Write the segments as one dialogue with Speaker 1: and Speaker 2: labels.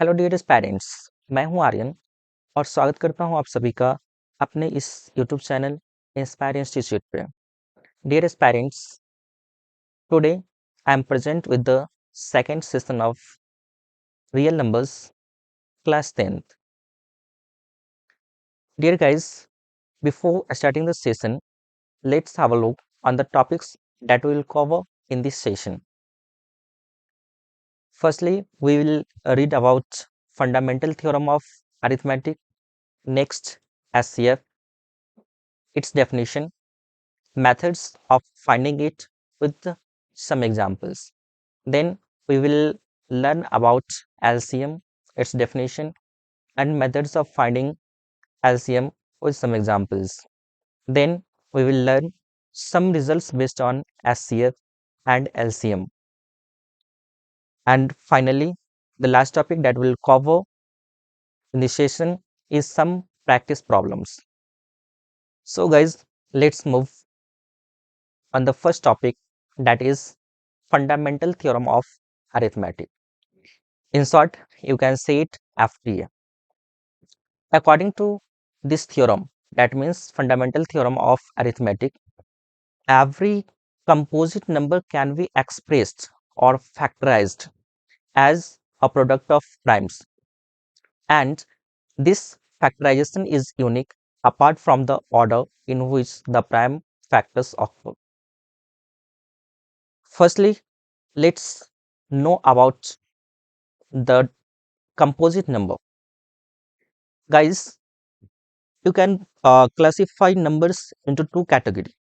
Speaker 1: Hello dearest parents, मैं हूं आर्यन और स्वागत करता हूं आप सभी का अपने इस यूट्यूब चैनल इंस्पायर इंस्टीट्यूट पे। Dearest parents, today I am present with the second session of real numbers class 10th. Dear guys, before starting the session, let's have a look on the topics that we will cover in this session. Firstly, we will read about fundamental theorem of arithmetic, next SCF, its definition, methods of finding it with some examples. Then we will learn about LCM, its definition, and methods of finding LCM with some examples. Then we will learn some results based on SCF and LCM. And finally, the last topic that we'll cover in this session is some practice problems. So guys, let's move on the first topic, that is fundamental theorem of arithmetic. In short, you can say it FTA. According to this theorem, that means fundamental theorem of arithmetic, every composite number can be expressed or factorized as a product of primes, and this factorization is unique apart from the order in which the prime factors occur. Firstly, let's know about the composite number. Guys, you can classify numbers into two categories.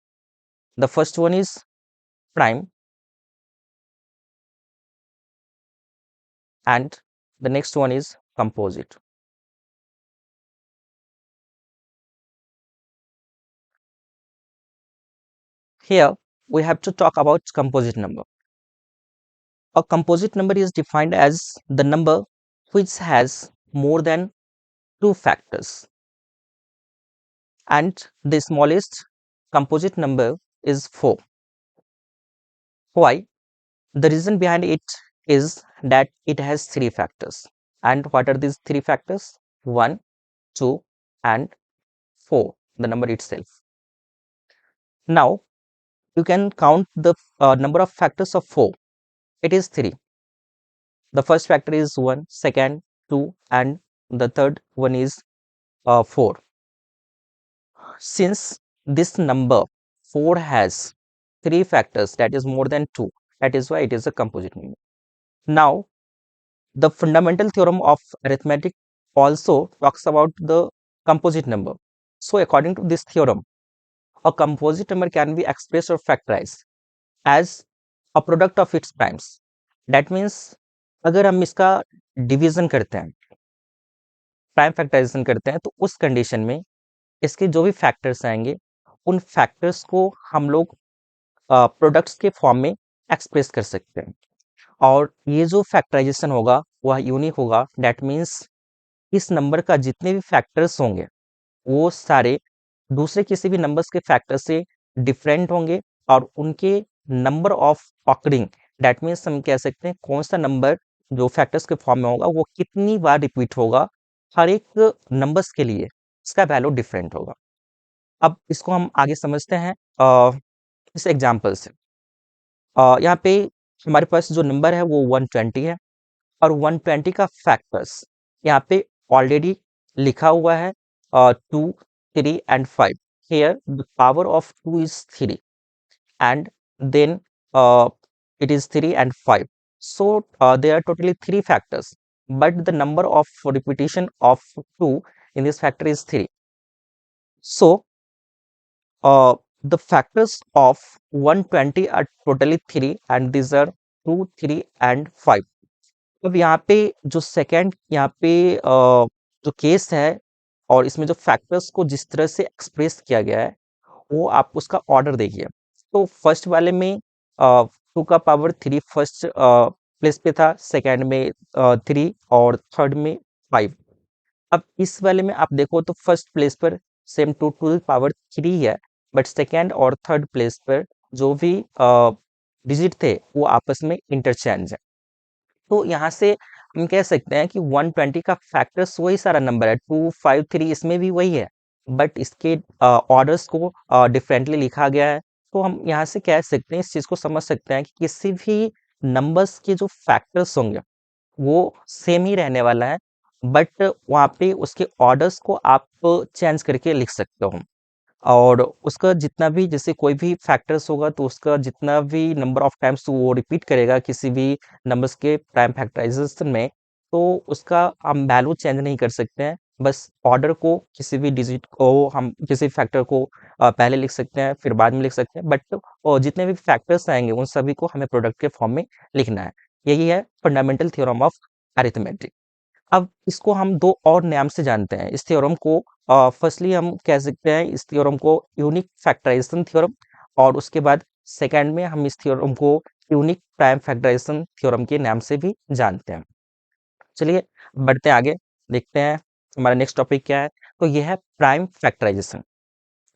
Speaker 1: The first one is prime and the next one is composite. Here we have to talk about composite number. A composite number is defined as the number which has more than two factors, and the smallest composite number is 4. Why? The reason behind it is that it has three factors. And what are these three factors? 1, 2 and 4, the number itself. Now you can count the number of factors of 4. It is 3. The first factor is 1, second 2 and the third one is 4. Since this number 4 has three factors, that is more than 2, that is why it is a composite number. Now the fundamental theorem of arithmetic also talks about the composite number. So according to this theorem, a composite number can be expressed or factorized as a product of its primes. That means अगर हम इसका division करते हैं, prime factorisation करते हैं, तो उस condition में इसके जो भी फैक्टर्स आएंगे उन फैक्टर्स को हम लोग प्रोडक्ट्स के फॉर्म में एक्सप्रेस कर सकते हैं, और ये जो फैक्टराइजेशन होगा वह यूनिक होगा. दैट मीन्स इस नंबर का जितने भी फैक्टर्स होंगे वो सारे दूसरे किसी भी नंबर्स के फैक्टर से डिफरेंट होंगे और उनके number of occurring, that means हम कह सकते हैं कौन सा नंबर जो फैक्टर्स के फॉर्म में होगा वो कितनी बार रिपीट होगा, हर एक नंबर्स के लिए इसका वैल्यू डिफरेंट होगा. अब इसको हम आगे समझते हैं इस एग्जाम्पल से. यहाँ पे हमारे पास जो नंबर है वो 120 है और 120 का फैक्टर्स यहाँ पे ऑलरेडी लिखा हुआ है 2, 3 and 5. Here the power of 2 is 3 and then it is 3 and 5. So there are totally 3 factors, but the number of repetition of 2 in this factor is 3. So the factors of 120 are totally 3 and these are 2, 3 and 5. अब यहाँ पे जो second यहाँ पे जो case है और इसमें जो फैक्टर्स को जिस तरह से एक्सप्रेस किया गया है वो आप उसका ऑर्डर देखिए. तो फर्स्ट वाले में 2 का पावर 3 फर्स्ट प्लेस पे था, सेकेंड में 3 और थर्ड में 5. अब इस वाले में आप देखो तो फर्स्ट प्लेस पर सेम 2 टू पावर 3 है, बट सेकेंड और थर्ड प्लेस पर जो भी डिजिट थे वो आपस में इंटरचेंज है. तो यहाँ से हम कह सकते हैं कि 120 का फैक्टर्स वही सारा नंबर है, 2, 5, 3, इसमें भी वही है, बट इसके ऑर्डर्स को डिफरेंटली लिखा गया है। तो हम यहाँ से कह सकते हैं, इस चीज़ को समझ सकते हैं कि किसी भी नंबर्स के जो फैक्टर्स होंगे वो सेम ही रहने वाला है, बट वहाँ पे उसके ऑर्डर्स को आप चेंज करके लिख सकते हो। और उसका जितना भी, जैसे कोई भी फैक्टर्स होगा तो उसका जितना भी नंबर ऑफ टाइम्स वो रिपीट करेगा किसी भी नंबर्स के प्राइम फैक्टराइजेशन में, तो उसका हम वैल्यू चेंज नहीं कर सकते हैं। बस ऑर्डर को, किसी भी डिजिट को हम, किसी फैक्टर को पहले लिख सकते हैं, फिर बाद में लिख सकते हैं, बट जितने भी फैक्टर्स आएंगे उन सभी को हमें प्रोडक्ट के फॉर्म में लिखना है। यही है फंडामेंटल थ्योरम ऑफ अरिथमेटिक। अब इसको हम दो और नाम से जानते हैं इस थ्योरम को। फर्स्टली हम कह सकते हैं इस थ्योरम को यूनिक फैक्टराइजेशन थ्योरम, और उसके बाद सेकंड में हम इस थ्योरम को यूनिक प्राइम फैक्टराइजेशन थ्योरम के नाम से भी जानते हैं। चलिए बढ़ते हैं आगे, देखते हैं हमारा नेक्स्ट टॉपिक क्या है। तो यह है प्राइम फैक्टराइजेशन।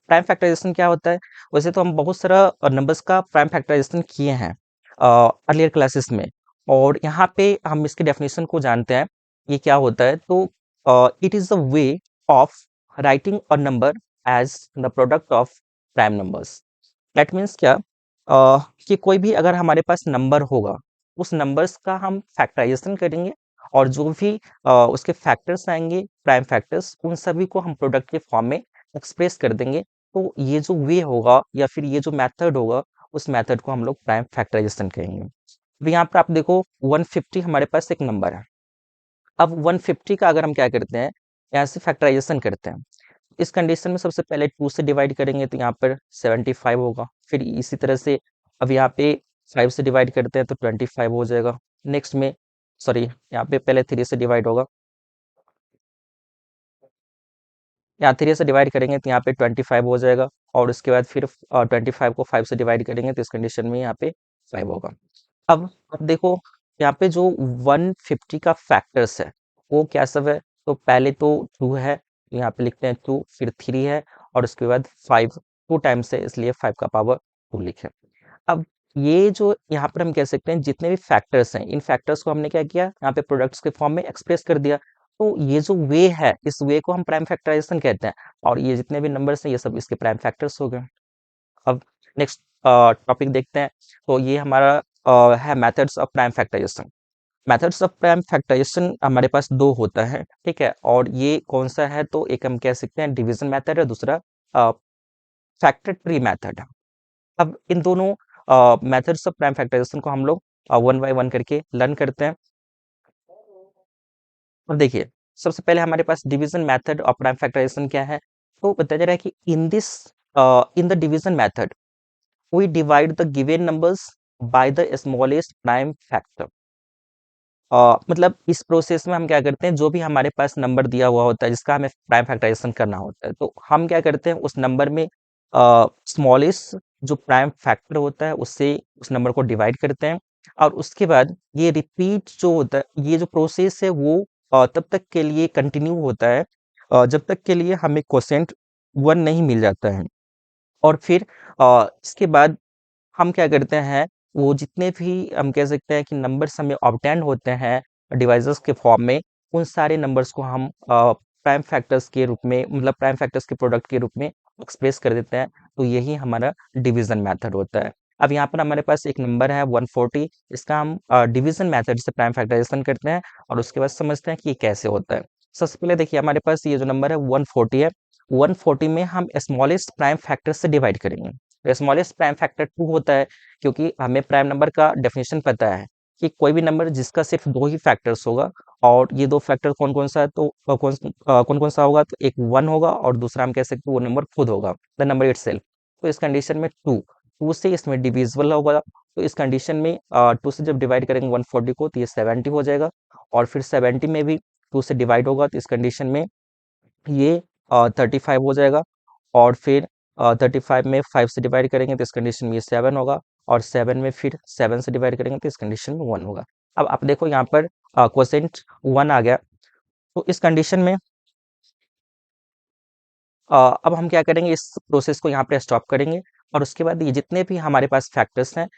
Speaker 1: प्राइम फैक्टराइजेशन क्या होता है? वैसे तो हम बहुत सारा नंबर्स का प्राइम फैक्टराइजेशन किए हैं अर्लियर क्लासेस में, और यहाँ पे हम इसके डेफिनेशन को जानते हैं। ये क्या होता है? तो it is the way of writing a number as the product of prime numbers. That means क्या? कि कोई भी अगर हमारे पास नंबर होगा, उस नंबर्स का हम फैक्टराइजेशन करेंगे, और जो भी उसके फैक्टर्स आएंगे, प्राइम फैक्टर्स, उन सभी को हम प्रोडक्ट के फॉर्म में एक्सप्रेस कर देंगे। तो ये जो वे होगा या फिर ये जो मेथड होगा, उस मेथड को हम लोग प्राइम फैक्टराइजेशन कहेंगे। अब यहाँ पर आप देखो 150 हमारे पास एक नंबर है। अब 150 का अगर हम क्या करते हैं, यहाँ से फैक्टराइजेशन करते हैं। इस कंडीशन में सबसे पहले 2 से डिवाइड करेंगे तो यहाँ पर 75 होगा। फिर इसी तरह से अब यहाँ पे 5 से डिवाइड करते हैं तो 25 हो जाएगा। नेक्स्ट में, सॉरी, यहाँ पे पहले 3 से डिवाइड होगा, यहाँ 3 से डिवाइड करेंगे तो यहाँ पे 25 हो जाएगा, और उसके बाद फिर 25 को 5 से डिवाइड करेंगे तो इस कंडीशन में यहाँ पे 5 होगा। अब देखो यहाँ पे जो 150 का फैक्टर्स है वो क्या सब है? तो पहले तो 2 है, तो यहाँ पे लिखते हैं 2, फिर 3 है, और उसके बाद 5, 2 टाइम्स है इसलिए 5 का पावर 2 लिखे। अब ये जो यहाँ पर हम कह सकते हैं जितने भी फैक्टर्स हैं, इन फैक्टर्स को हमने क्या किया, यहाँ पे प्रोडक्ट्स के फॉर्म में एक्सप्रेस कर दिया। तो ये जो वे है, इस वे को हम प्राइम फैक्टराइजेशन कहते हैं, और ये जितने भी नंबर्स हैं ये सब इसके प्राइम फैक्टर्स हो गए। अब नेक्स्ट टॉपिक देखते हैं। तो ये हमारा है methods of prime factorization. Methods of prime factorization हमारे पास दो होता है, ठीक है, और ये कौन सा है? तो एक हम कह सकते हैं डिवीजन मेथड है, दूसरा फैक्टर ट्री मेथड। अब इन दोनों मेथड्स ऑफ प्राइम फैक्टराइजेशन को हम लोग वन बाय वन करके लर्न करते हैं। अब देखिए, सबसे पहले हमारे पास division method of prime factorisation क्या है? तो बताया जा रहा है कि in the division method we divide the given numbers by the smallest prime factor. मतलब इस प्रोसेस में हम क्या करते हैं, जो भी हमारे पास नंबर दिया हुआ होता है जिसका हमें प्राइम फैक्टराइजेशन करना होता है, तो हम क्या करते हैं उस नंबर में स्मॉलेस्ट जो प्राइम फैक्टर होता है उससे उस नंबर को डिवाइड करते हैं, और उसके बाद ये रिपीट जो होता है, ये जो प्रोसेस है वो तब तक के लिए कंटिन्यू होता है जब तक के लिए हमें क्वोशेंट 1 नहीं मिल जाता है। और फिर इसके बाद हम क्या करते हैं, वो जितने भी हम कह सकते हैं कि नंबर्स हमें ऑब्टेन होते हैं डिवाइसेस के फॉर्म में, उन सारे नंबर्स को हम प्राइम फैक्टर्स के रूप में, मतलब प्राइम फैक्टर्स के प्रोडक्ट के रूप में एक्सप्रेस कर देते हैं। तो यही हमारा डिवीजन मेथड होता है। अब यहाँ पर हमारे पास एक नंबर है 140, इसका हम डिवीजन मेथड से प्राइम फैक्टराइजेशन करते हैं, और उसके बाद समझते हैं कि ये कैसे होता है। सबसे पहले देखिए हमारे पास ये जो नंबर है 140 है, 140 में हम स्मॉलेस्ट प्राइम फैक्टर से डिवाइड करेंगे। तो स्मॉलेस्ट प्राइम फैक्टर 2 होता है, क्योंकि हमें प्राइम नंबर का डेफिनेशन पता है कि कोई भी नंबर जिसका सिर्फ 2 ही फैक्टर्स होगा, और ये 2 फैक्टर कौन-कौन सा है, तो कौन-कौन सा होगा? तो एक 1 होगा और दूसरा हम कह सकते हैं वो नंबर खुद होगा, द नंबर इटसेल्फ। तो इस कंडीशन में 2 से इसमें डिविजिबल होगा, तो इस कंडीशन में 2 से जब डिवाइड करेंगे 140 को तो ये 70 हो जाएगा, और फिर 70 में भी 2 से डिवाइड होगा तो इस कंडीशन में ये 35 हो जाएगा, और फिर 35 में 5 से डिवाइड करेंगे तो इस कंडीशन में ये 7 होगा, और 7 में फिर 7 से डिवाइड करेंगे तो इस कंडीशन में 1 होगा। अब आप देखो यहाँ पर क्वोशेंट 1 आ गया, तो इस कंडीशन में अब हम क्या करेंगे, इस प्रोसेस को यहाँ पे स्टॉप करेंगे, और उसके बाद ये जितने भी हमारे पास फैक्टर्स हैं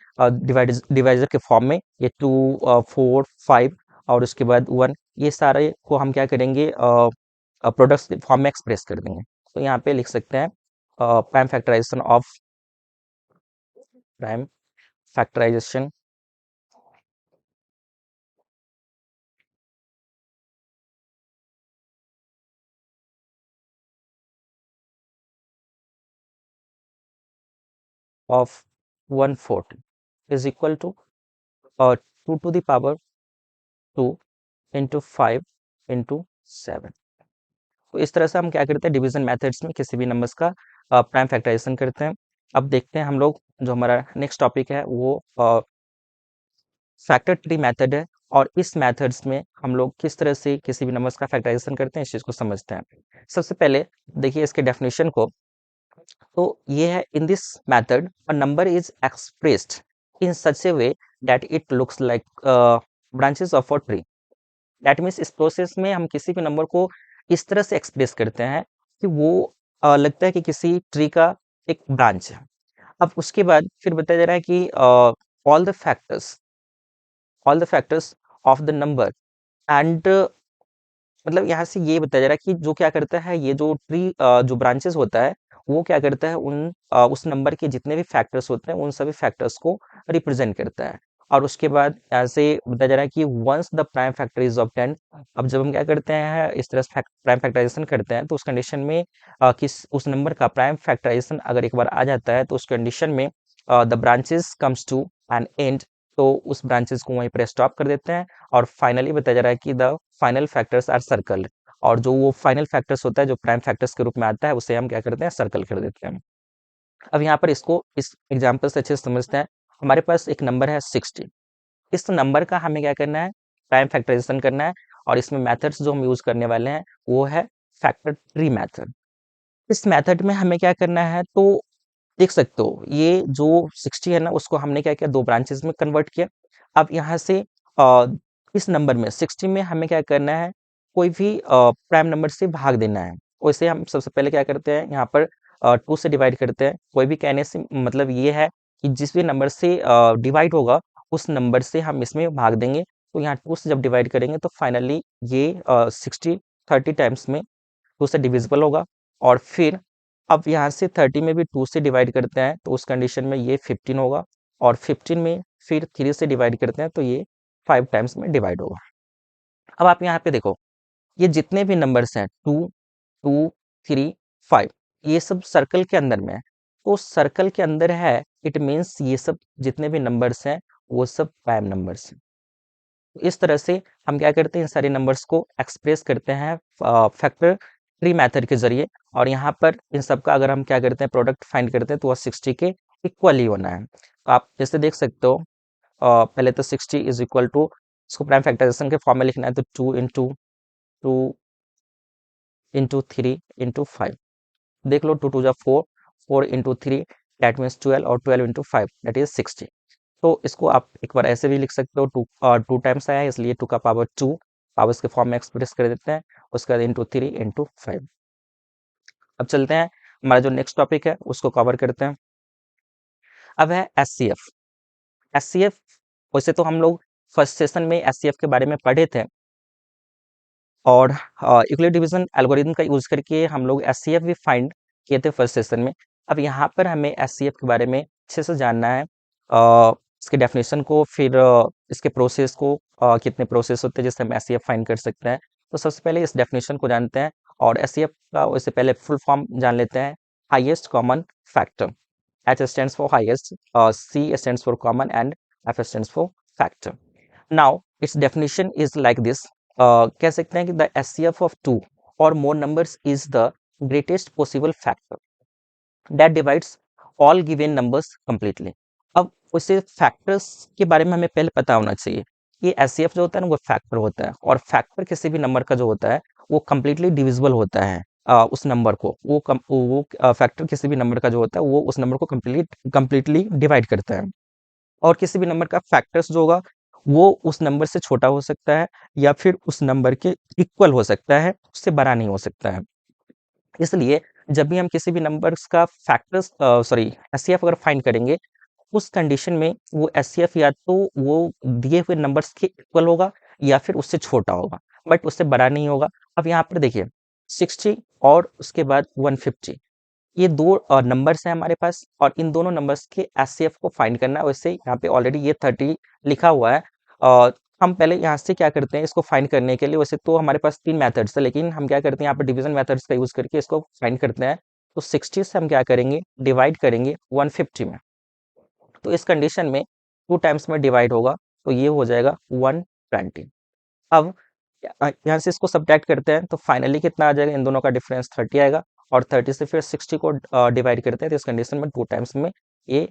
Speaker 1: डिवाइजर के फॉर्म में, ये 2, 4, 5, और उसके बाद 1, ये सारे को हम क्या करेंगे, प्रोडक्ट्स फॉर्म में एक्सप्रेस कर देंगे। तो यहाँ पे लिख सकते हैं prime factorization of 140 is equal to 2 to the power 2 into 5 into 7। तो इस तरह से हम क्या करते हैं, डिवीजन मेथड्स में किसी भी नंबर्स का प्राइम फैक्टराइजेशन करते हैं। अब देखते हैं हम लोग, जो हमारा नेक्स्ट टॉपिक है वो फैक्टर ट्री मेथड है, और इस मेथड्स में हम लोग किस तरह से किसी भी नंबर्स का फैक्टराइजेशन करते हैं इस चीज़ को समझते हैं। सबसे पहले देखिए इसके डेफिनेशन को। तो ये है, इन this method a number is expressed in such A way that it looks like branches of a tree. That means इस प्रोसेस में हम किसी भी नंबर को इस तरह से एक्सप्रेस करते हैं कि वो लगता है कि किसी ट्री का एक ब्रांच है। अब उसके बाद फिर बताया जा रहा है कि all the factors all the factors of the number and, मतलब यहाँ से ये बताया जा रहा है कि जो क्या करता है, ये जो ट्री जो ब्रांचेस होता है वो क्या करता है, उस नंबर के जितने भी फैक्टर्स होते हैं उन सभी फैक्टर्स को रिप्रेजेंट करता है। और उसके बाद ऐसे बताया जा रहा है कि once the prime factor is obtained. अब जब हम क्या करते हैं, इस तरह से प्राइम फैक्टराइजेशन करते हैं, तो उस कंडीशन में किस उस नंबर का प्राइम फैक्टराइजेशन अगर एक बार आ जाता है, तो उस कंडीशन में the branches comes to an end. तो उस ब्रांचेस को वहीं पर स्टॉप कर देते हैं। और फाइनली बताया जा रहा है कि the final factors are circle. और जो वो फाइनल फैक्टर्स होता है, जो प्राइम फैक्टर्स के रूप में आता है, उसे हम क्या करते हैं, सर्कल कर देते हैं। अब यहाँ पर इसको इस एग्जाम्पल से अच्छे से समझते हैं। हमारे पास एक नंबर है 60। इस नंबर का हमें क्या करना है, प्राइम फैक्टराइजेशन करना है। और इसमें मेथड्स जो हम यूज करने वाले हैं वो है फैक्टर ट्री मेथड। इस मेथड में हमें क्या करना है, तो देख सकते हो ये जो 60 है ना, उसको हमने क्या किया, दो ब्रांचेस में कन्वर्ट किया। अब यहाँ से इस नंबर में 60 में हमें क्या करना है, कोई भी प्राइम नंबर से भाग देना है। वैसे हम सबसे पहले क्या करते हैं, यहाँ पर 2 से डिवाइड करते हैं। कोई भी कहने से मतलब ये है कि जिस भी नंबर से डिवाइड होगा उस नंबर से हम इसमें भाग देंगे। तो यहाँ 2 से जब डिवाइड करेंगे तो फाइनली ये 60 30 टाइम्स में 2 से डिविजिबल होगा। और फिर अब यहाँ से 30 में भी 2 से डिवाइड करते हैं तो उस कंडीशन में ये 15 होगा। और 15 में फिर 3 से डिवाइड करते हैं तो ये 5 टाइम्स में डिवाइड होगा। अब आप यहाँ पे देखो, ये जितने भी नंबर्स हैं 2 2 3 5, ये सब सर्कल के अंदर में है। तो सर्कल के अंदर है, इट मीन्स ये सब जितने भी नंबर्स हैं वो सब प्राइम नंबर्स हैं। इस तरह से हम क्या करते हैं, इन सारे नंबर्स को एक्सप्रेस करते हैं फैक्टर ट्री मेथड के जरिए। और यहाँ पर इन सब का अगर हम क्या करते हैं, प्रोडक्ट फाइंड करते हैं, तो वह 60 के इक्वल ही होना है। तो आप जैसे देख सकते हो, पहले तो 60 इज इक्वल टू, इसको प्राइम फैक्टराइजेशन के फॉर्म में लिखना है, तो 2 इंटू 3 इंटू 5। देख लो, 2 2 जा 4, 4 इंटू 3 दैट मीन्स 12, और 12 इंटू 5 दैट इज 60। तो इसको आप एक बार ऐसे भी लिख सकते हो, 2 टाइम्स आया है इसलिए 2 का पावर 2 पावर्स के फॉर्म में एक्सप्रेस कर देते हैं। उसके बाद इंटू 3 इंटू 5। अब चलते हैं, हमारा जो नेक्स्ट टॉपिक है उसको कवर करते हैं। अब है S C F. S C F, वैसे तो हम लोग फर्स्ट सेशन में एस सी एफ के बारे में पढ़े थे, और यूक्लिड डिवीजन एल्गोरिथम का यूज करके हम लोग एस सी एफ भी फाइंड किए थे फर्स्ट सेशन में। अब यहाँ पर हमें एस सी एफ के बारे में अच्छे से जानना है, इसके डेफिनेशन को, फिर इसके प्रोसेस को, कितने प्रोसेस होते हैं जिससे हम एस सी एफ फाइंड कर सकते हैं। तो सबसे पहले इस डेफिनेशन को जानते हैं, और एस सी एफ का वैसे पहले फुल फॉर्म जान लेते हैं। Highest common factor, H stands for highest, C stands for common, and F stands for factor. Now, its definition is like this. कह सकते हैं कि the SCF of two or more numbers is the greatest possible factor that divides all given numbers completely. अब उसे factors के बारे में हमें पहले पता होना चाहिए। ये एचसीएफ जो होता है ना, वो फैक्टर होता है, और फैक्टर किसी भी नंबर का जो होता है वो कंप्लीटली डिविजिबल होता है। उस नंबर को वो फैक्टर किसी भी नंबर का जो होता है वो उस नंबर को कंप्लीटली डिवाइड करता है। और किसी भी नंबर का फैक्टर्स जो होगा वो उस नंबर से छोटा हो सकता है, या फिर उस नंबर के इक्वल हो सकता है, उससे बड़ा नहीं हो सकता है। इसलिए जब भी हम किसी भी नंबर्स का फैक्टर्स सॉरी एचसीएफ अगर फाइंड करेंगे, उस कंडीशन में वो एचसीएफ या तो वो दिए हुए नंबर्स के इक्वल होगा, या फिर उससे छोटा होगा, बट उससे बड़ा नहीं होगा। अब यहाँ पर देखिए 60 और उसके बाद 150, ये दो नंबर्स हैं हमारे पास, और इन दोनों नंबर्स के एचसीएफ को फाइंड करना है। वैसे यहाँ पे ऑलरेडी ये 30 लिखा हुआ है। हम पहले यहाँ से क्या करते हैं, इसको फाइंड करने के लिए वैसे तो हमारे पास 3 मेथड्स है, लेकिन हम क्या करते हैं यहाँ पर डिवीजन मेथड्स का यूज करके इसको फाइंड करते हैं। तो 60 से हम क्या करेंगे, डिवाइड करेंगे 150 में। तो इस कंडीशन में 2 टाइम्स में डिवाइड होगा, तो ये हो जाएगा 120। अब यहाँ से इसको सब्ट्रैक्ट करते हैं, तो फाइनली कितना आ जाएगा, इन दोनों का डिफरेंस 30 आएगा, और 30 से फिर 60 को डिवाइड करते हैं, तो इस कंडीशन में 2 टाइम्स में ये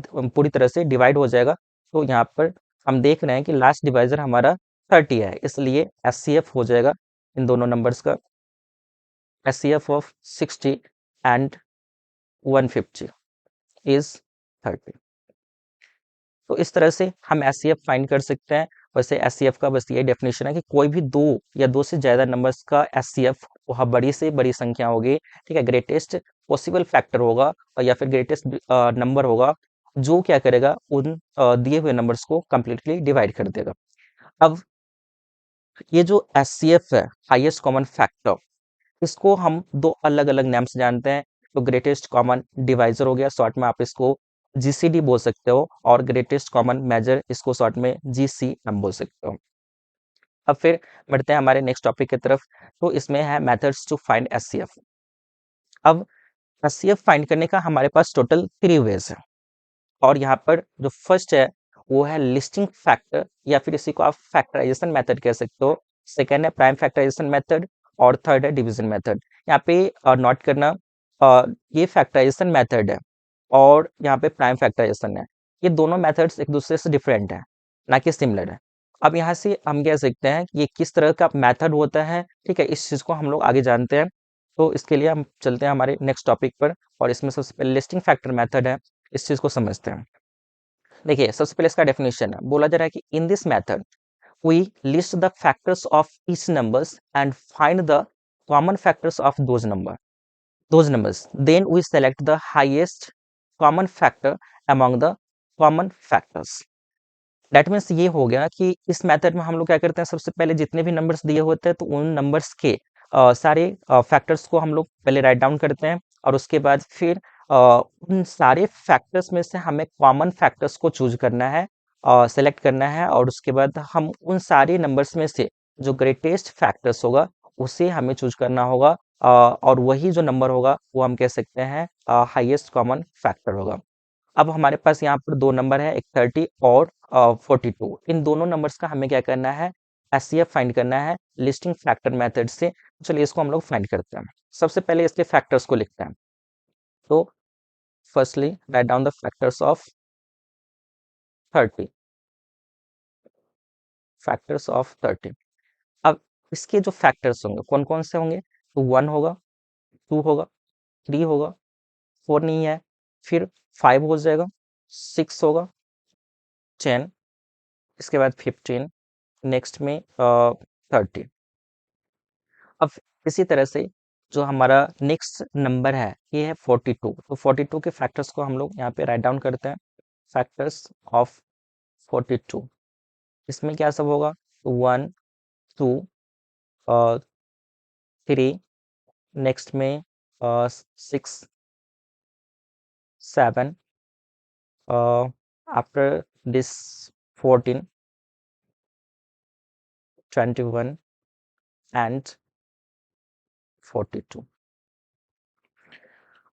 Speaker 1: पूरी तरह से डिवाइड हो जाएगा। तो यहाँ पर हम देख रहे हैं कि लास्ट डिवाइजर हमारा 30 है, इसलिए एचसीएफ हो जाएगा इन दोनों नंबर्स का, एचसीएफ ऑफ 60 एंड 150 इज 30। तो इस तरह से हम एचसीएफ फाइंड कर सकते हैं। वैसे एचसीएफ का बस ये डेफिनेशन है कि कोई भी दो या दो से ज्यादा नंबर्स का एचसीएफ वह बड़ी से बड़ी संख्या होगी, ठीक है, ग्रेटेस्ट पॉसिबल फैक्टर होगा, और या फिर ग्रेटेस्ट नंबर होगा जो क्या करेगा, उन दिए हुए नंबर्स को कंप्लीटली डिवाइड कर देगा। अब ये जो एचसीएफ है, हाईएस्ट कॉमन फैक्टर, इसको हम दो अलग अलग नाम से जानते हैं। तो ग्रेटेस्ट कॉमन डिवाइजर हो गया, शॉर्ट में आप इसको जीसीडी बोल सकते हो, और ग्रेटेस्ट कॉमन मेजर इसको शॉर्ट में जीसीएम बोल सकते हो। अब फिर बढ़ते हैं हमारे नेक्स्ट टॉपिक की तरफ। तो इसमें है मेथड्स टू फाइंड एचसीएफ। अब एचसीएफ फाइंड करने का हमारे पास टोटल 3 वेज है, और यहाँ पर जो फर्स्ट है वो है लिस्टिंग फैक्टर, या फिर इसी को आप फैक्टराइजेशन मेथड कह सकते हो। सेकेंड है प्राइम फैक्टराइजेशन मेथड, और थर्ड है डिवीजन मेथड। यहाँ पे नोट करना, ये फैक्टराइजेशन मेथड है और यहाँ पे प्राइम फैक्टराइजेशन है, ये दोनों मेथड्स एक दूसरे से डिफरेंट है, ना कि सिमिलर है। अब यहाँ से हम कह सकते हैं कि ये किस तरह का मेथड होता है, ठीक है, इस चीज को हम लोग आगे जानते हैं। तो इसके लिए हम चलते हैं हमारे नेक्स्ट टॉपिक पर, और इसमें सबसे पहले लिस्टिंग फैक्टर मेथड है, इस चीज को समझते हैं। देखिए सबसे पहले इसका डेफिनेशन है, बोला जा रहा है कि in this method we list the factors of each numbers and find the common factors of those numbers, then we select the highest common factor among the common factors। That means ये हो गया कि इस method में हम लोग क्या करते हैं, सबसे पहले जितने भी नंबर्स दिए होते हैं तो उन नंबर्स के सारे फैक्टर्स को हम लोग पहले राइट डाउन करते हैं, और उसके बाद फिर उन सारे फैक्टर्स में से हमें कॉमन फैक्टर्स को चूज करना है, सेलेक्ट करना है, और उसके बाद हम उन सारे नंबर्स में से जो ग्रेटेस्ट फैक्टर्स होगा उसे हमें चूज करना होगा, और वही जो नंबर होगा वो हम कह सकते हैं हाईएस्ट कॉमन फैक्टर होगा। अब हमारे पास यहाँ पर दो नंबर है, एक 30 और 42। इन दोनों नंबर्स का हमें क्या करना है, एचसीएफ फाइंड करना है लिस्टिंग फैक्टर मेथड से। चलिए इसको हम लोग फाइंड करते हैं। सबसे पहले इसके फैक्टर्स को लिखते हैं। तो firstly write down the factors of 30, factors of 30। अब इसके जो फैक्टर्स होंगे कौन कौन से होंगे, तो 1 होगा, 2 होगा, 3 होगा, 4 नहीं है, फिर 5 हो जाएगा, 6 होगा, 10, इसके बाद 15, नेक्स्ट में 30। अब इसी तरह से जो हमारा नेक्स्ट नंबर है ये है 42। तो 42 के फैक्टर्स को हम लोग यहाँ पे राइट डाउन करते हैं, फैक्टर्स ऑफ 42। इसमें क्या सब होगा, 1, 2, 3, नेक्स्ट में 6, 7, आफ्टर दिस 14, 21 एंड 42।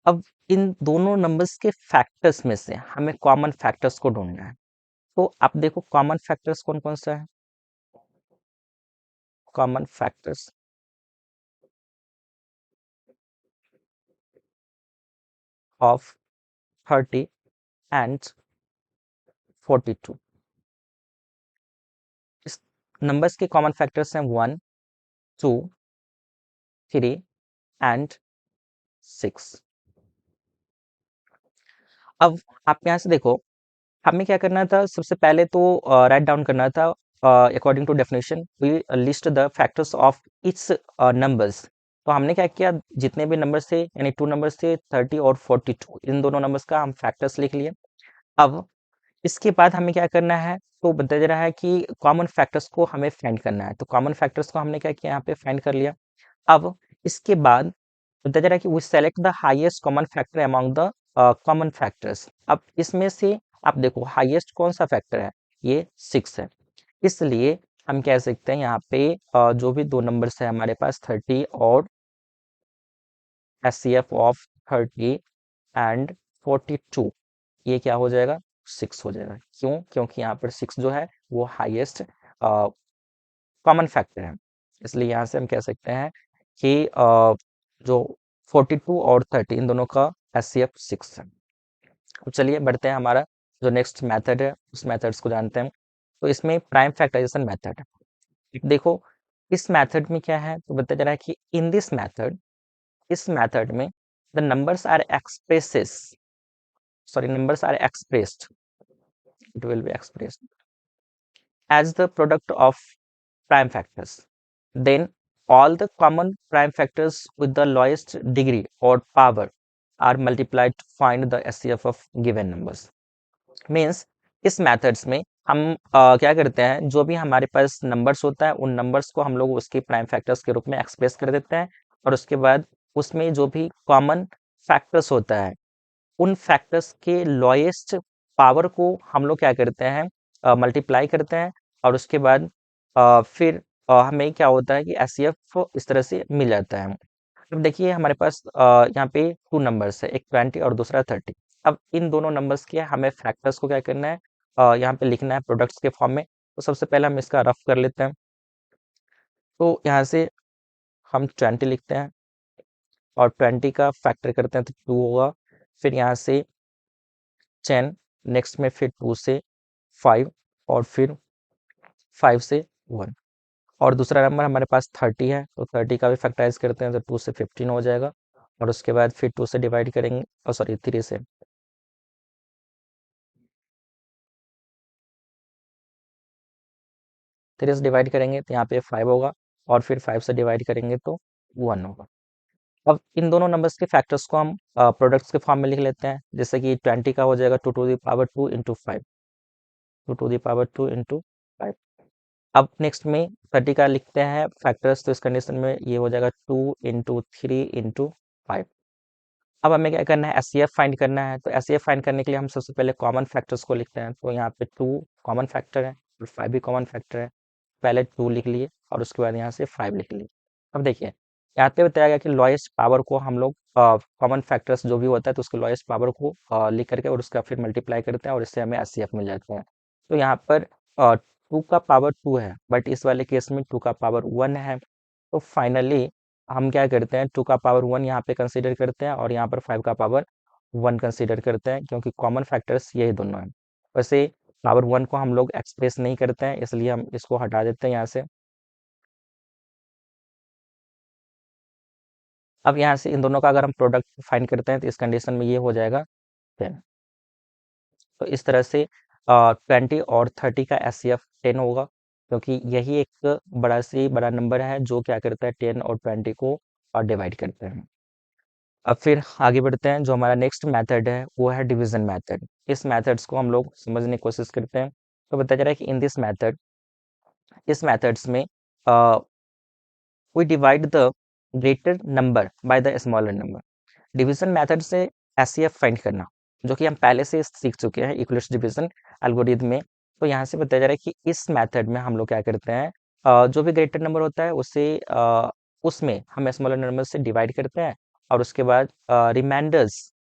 Speaker 1: अब इन दोनों नंबर्स के फैक्टर्स में से हमें कॉमन फैक्टर्स को ढूंढना है। तो आप देखो कॉमन फैक्टर्स कौन कौन सा है, कॉमन फैक्टर्स ऑफ 30 एंड 42। इस नंबर्स के कॉमन फैक्टर्स हैं 1, 2, 3 एंड 6। अब आप यहाँ से देखो, हमें क्या करना था, सबसे पहले तो राइट डाउन करना था according to definition we list the factors of its numbers. तो हमने क्या किया, जितने भी नंबर्स थे यानी 2 नंबर्स थे 30 और 42, इन दोनों नंबर्स का हम फैक्टर्स लिख लिए। अब इसके बाद हमें क्या करना है, तो बता दे रहा है कि कॉमन फैक्टर्स को हमें फाइंड करना है। तो कॉमन फैक्टर्स को हमने क्या किया, यहाँ पे फाइंड कर लिया। अब इसके बाद बता दे रहा है कि we select the highest common factor among the common factors. अब इसमें से आप देखो हाईएस्ट कौन सा फैक्टर है, ये 6 है। इसलिए हम कह सकते हैं यहाँ पे जो भी दो नंबर्स है हमारे पास 30 और एचसीएफ ऑफ 30 एंड 42, ये क्या हो जाएगा, 6 हो जाएगा। क्यों? क्योंकि यहाँ पर 6 जो है वो हाईएस्ट कॉमन फैक्टर है। इसलिए यहाँ से हम कह सकते हैं कि जो 42 और 30 इन दोनों का एचसीएफ 6 है। अब चलिए बढ़ते हैं, हमारा जो नेक्स्ट मेथड है उस मेथड्स को जानते हैं। तो इसमें प्राइम फैक्टराइजेशन मेथड है। देखो इस मेथड में क्या है, तो बताया जा रहा है कि इन दिस मेथड, इस मेथड में the numbers are expresses, sorry numbers are expressed, it will be expressed as the product of prime factors. Then all the common prime factors with the lowest degree or power are multiplied to find the SCF of given numbers. Means इस methods में हम क्या करते हैं, जो भी हमारे पास numbers होता है उन नंबर्स को हम लोग उसके प्राइम फैक्टर्स के रूप में एक्सप्रेस कर देते हैं, और उसके बाद उसमें जो भी कॉमन फैक्टर्स होता है उन फैक्टर्स के लोएस्ट पावर को हम लोग क्या करते हैं, मल्टीप्लाई करते हैं, और उसके बाद फिर हमें क्या होता है कि एचसीएफ इस तरह से मिल जाता है। अब देखिए हमारे पास यहाँ पे 2 नंबर्स है, एक 20 और दूसरा 30। अब इन दोनों नंबर्स के हमें फैक्टर्स को क्या करना है, यहाँ पे लिखना है प्रोडक्ट्स के फॉर्म में। तो सबसे पहले हम इसका रफ कर लेते हैं। तो यहाँ से हम 20 लिखते हैं और 20 का फैक्टर करते हैं तो 2 होगा। फिर यहाँ से 10, नेक्स्ट में फिर 2 से 5, और फिर 5 से 1, और दूसरा नंबर हमारे पास 30 है, तो 30 का भी फैक्टराइज करते हैं तो 2 से 15 हो जाएगा, और उसके बाद फिर 2 से डिवाइड करेंगे, और सॉरी 3 से 3 से डिवाइड करेंगे तो यहाँ पे 5 होगा, और फिर 5 से डिवाइड करेंगे तो 1 होगा। अब इन दोनों नंबर्स के फैक्टर्स को हम प्रोडक्ट्स के फॉर्म में लिख लेते हैं, जैसे कि 20 का हो जाएगा 2 to the power 2 into 5, 2 to the power 2 into 5। अब नेक्स्ट में 30 का लिखते हैं फैक्टर्स, तो इस कंडीशन में ये हो जाएगा 2 इंटू 3 इंटू 5। अब हमें क्या करना है, एचसीएफ फाइंड करना है। तो एचसीएफ फाइंड करने के लिए हम सबसे पहले कॉमन फैक्टर्स को लिखते हैं। तो यहाँ पे 2 कॉमन फैक्टर है और 5 भी कॉमन फैक्टर है। पहले 2 लिख लिए और उसके बाद यहाँ से 5 लिख लिए। अब देखिए यहाँ पे बताया गया कि लॉएस्ट पावर को हम लोग कॉमन फैक्टर्स जो भी होता है तो उसके लॉएस्ट पावर को लिख करके और उसका फिर मल्टीप्लाई करते हैं, और इससे हमें एचसीएफ मिल जाता है। तो यहाँ पर 2 का पावर 2 है, बट इस वाले केस में 2 का पावर 1 है। तो फाइनली हम क्या करते हैं, 2 का पावर 1 यहाँ पे कंसीडर करते हैं, और यहाँ पर 5 का पावर 1 कंसीडर करते हैं, क्योंकि कॉमन फैक्टर्स यही दोनों हैं। वैसे पावर 1 को हम लोग एक्सप्रेस नहीं करते हैं, इसलिए हम इसको हटा देते हैं यहाँ से। अब यहाँ से इन दोनों का अगर हम प्रोडक्ट फाइंड करते हैं तो इस कंडीशन में ये हो जाएगा 10। तो इस तरह से 20 और 30 का एचसीएफ 10 होगा, क्योंकि यही एक बड़ा से बड़ा नंबर है जो क्या करता है 10 और 20 को डिवाइड करते हैं। अब फिर आगे बढ़ते हैं, जो हमारा नेक्स्ट मेथड है वो है डिवीजन मेथड। इस मेथड्स को हम लोग समझने की कोशिश करते हैं। तो बताया जा रहा है कि इन दिस मेथड, इस मेथड्स में we divide the greater number by the smaller number. Division method से एचसीएफ फाइंड करना, जो कि हम पहले से सीख चुके हैं इक्वलिस्ट डिवीजन एल्गोरिथम में। तो यहाँ से बताया जा रहा है कि इस मेथड में हम लोग क्या करते हैं, जो भी ग्रेटर नंबर होता है उसे उसमें हम स्मॉलर नंबर से डिवाइड करते हैं, और उसके बाद remainders,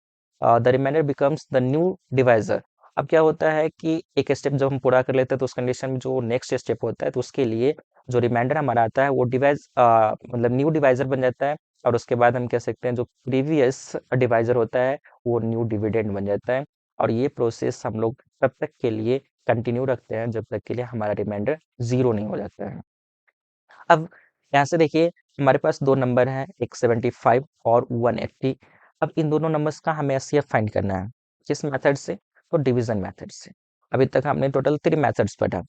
Speaker 1: the remainder becomes the new divisor. अब क्या होता है कि एक स्टेप जब हम पूरा कर लेते हैं तो उस कंडीशन में जो नेक्स्ट स्टेप होता है तो उसके लिए जो रिमाइंडर हमारा आता है वो डिवाइज मतलब न्यू डिवाइजर बन जाता है, और उसके बाद हम कह सकते हैं जो प्रीवियस डिवाइजर होता है वो न्यू डिविडेंड बन जाता है। और ये प्रोसेस हम लोग तब तक के लिए कंटिन्यू रखते हैं जब तक के लिए हमारा रिमाइंडर 0 नहीं हो जाता है। अब यहाँ से देखिए हमारे पास दो नंबर हैं, एक 75 और 180। अब इन दोनों नंबर्स का हमें एचसीएफ फाइंड करना है। किस मेथड से? तो डिवीजन मेथड से। अभी तक हमने टोटल 3 मेथड्स पढ़ा।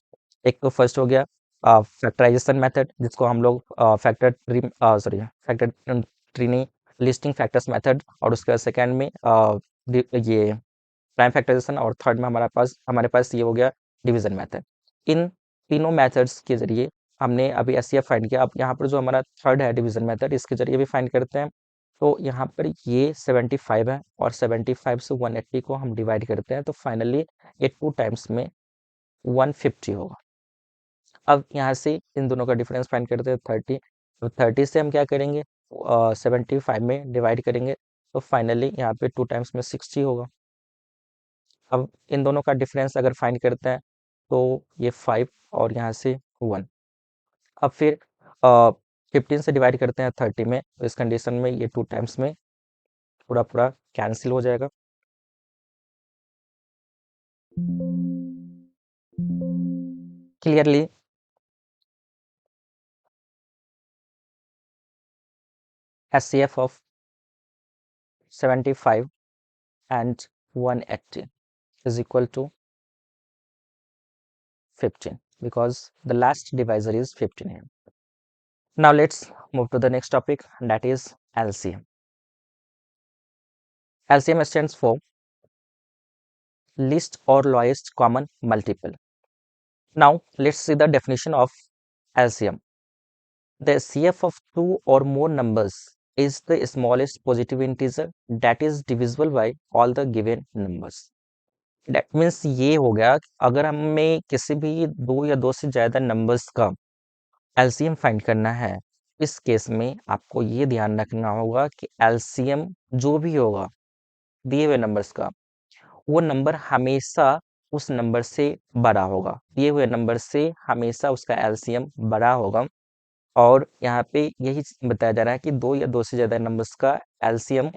Speaker 1: एक तो फर्स्ट हो गया फैक्टराइजेशन मेथड, जिसको हम लोग factor tree sorry factor tree नहीं, लिस्टिंग फैक्टर्स मेथड, और उसके बाद सेकेंड में ये प्राइम फैक्टराइजेशन, और थर्ड में हमारे पास ये हो गया डिवीजन मेथड। इन तीनों मेथड्स के जरिए हमने अभी एचसीएफ फाइंड किया। अब यहाँ पर जो हमारा थर्ड है डिवीजन मेथड, इसके जरिए भी फाइंड करते हैं। तो यहाँ पर ये 75 है और 75 से 180 को हम डिवाइड करते हैं, तो फाइनली ये 2 टाइम्स में 150 होगा। अब यहाँ से इन दोनों का डिफरेंस फाइंड करते हैं 30। तो 30 से हम क्या करेंगे, 75 में डिवाइड करेंगे, तो फाइनली यहाँ पे 2 टाइम्स में 60 होगा। अब इन दोनों का डिफरेंस अगर फाइंड करते हैं तो ये 5 और यहाँ से 1। अब फिर 15 से डिवाइड करते हैं 30 में, तो इस कंडीशन में ये 2 टाइम्स में पूरा पूरा कैंसिल हो जाएगा। Clearly HCF of 75 and 180 is equal to 15 because the last divisor is 15 here. Now let's move to the next topic, that is LCM. LCM stands for least or lowest common multiple. Now let's see the definition of LCM. The CF of two or more numbers is the smallest positive integer that is divisible by all the given numbers. That means ये हो गया अगर हमें किसी भी दो या दो से ज़्यादा नंबर्स का एलसीएम फाइंड करना है, इस केस में आपको ये ध्यान रखना होगा कि एलसीएम जो भी होगा दिए हुए नंबर्स का, वो नंबर हमेशा उस नंबर से बड़ा होगा, दिए हुए नंबर से हमेशा उसका एलसीएम बड़ा होगा। और यहाँ पे यही बताया जा रहा है कि दो या दो से ज़्यादा नंबर्स का एलसीएम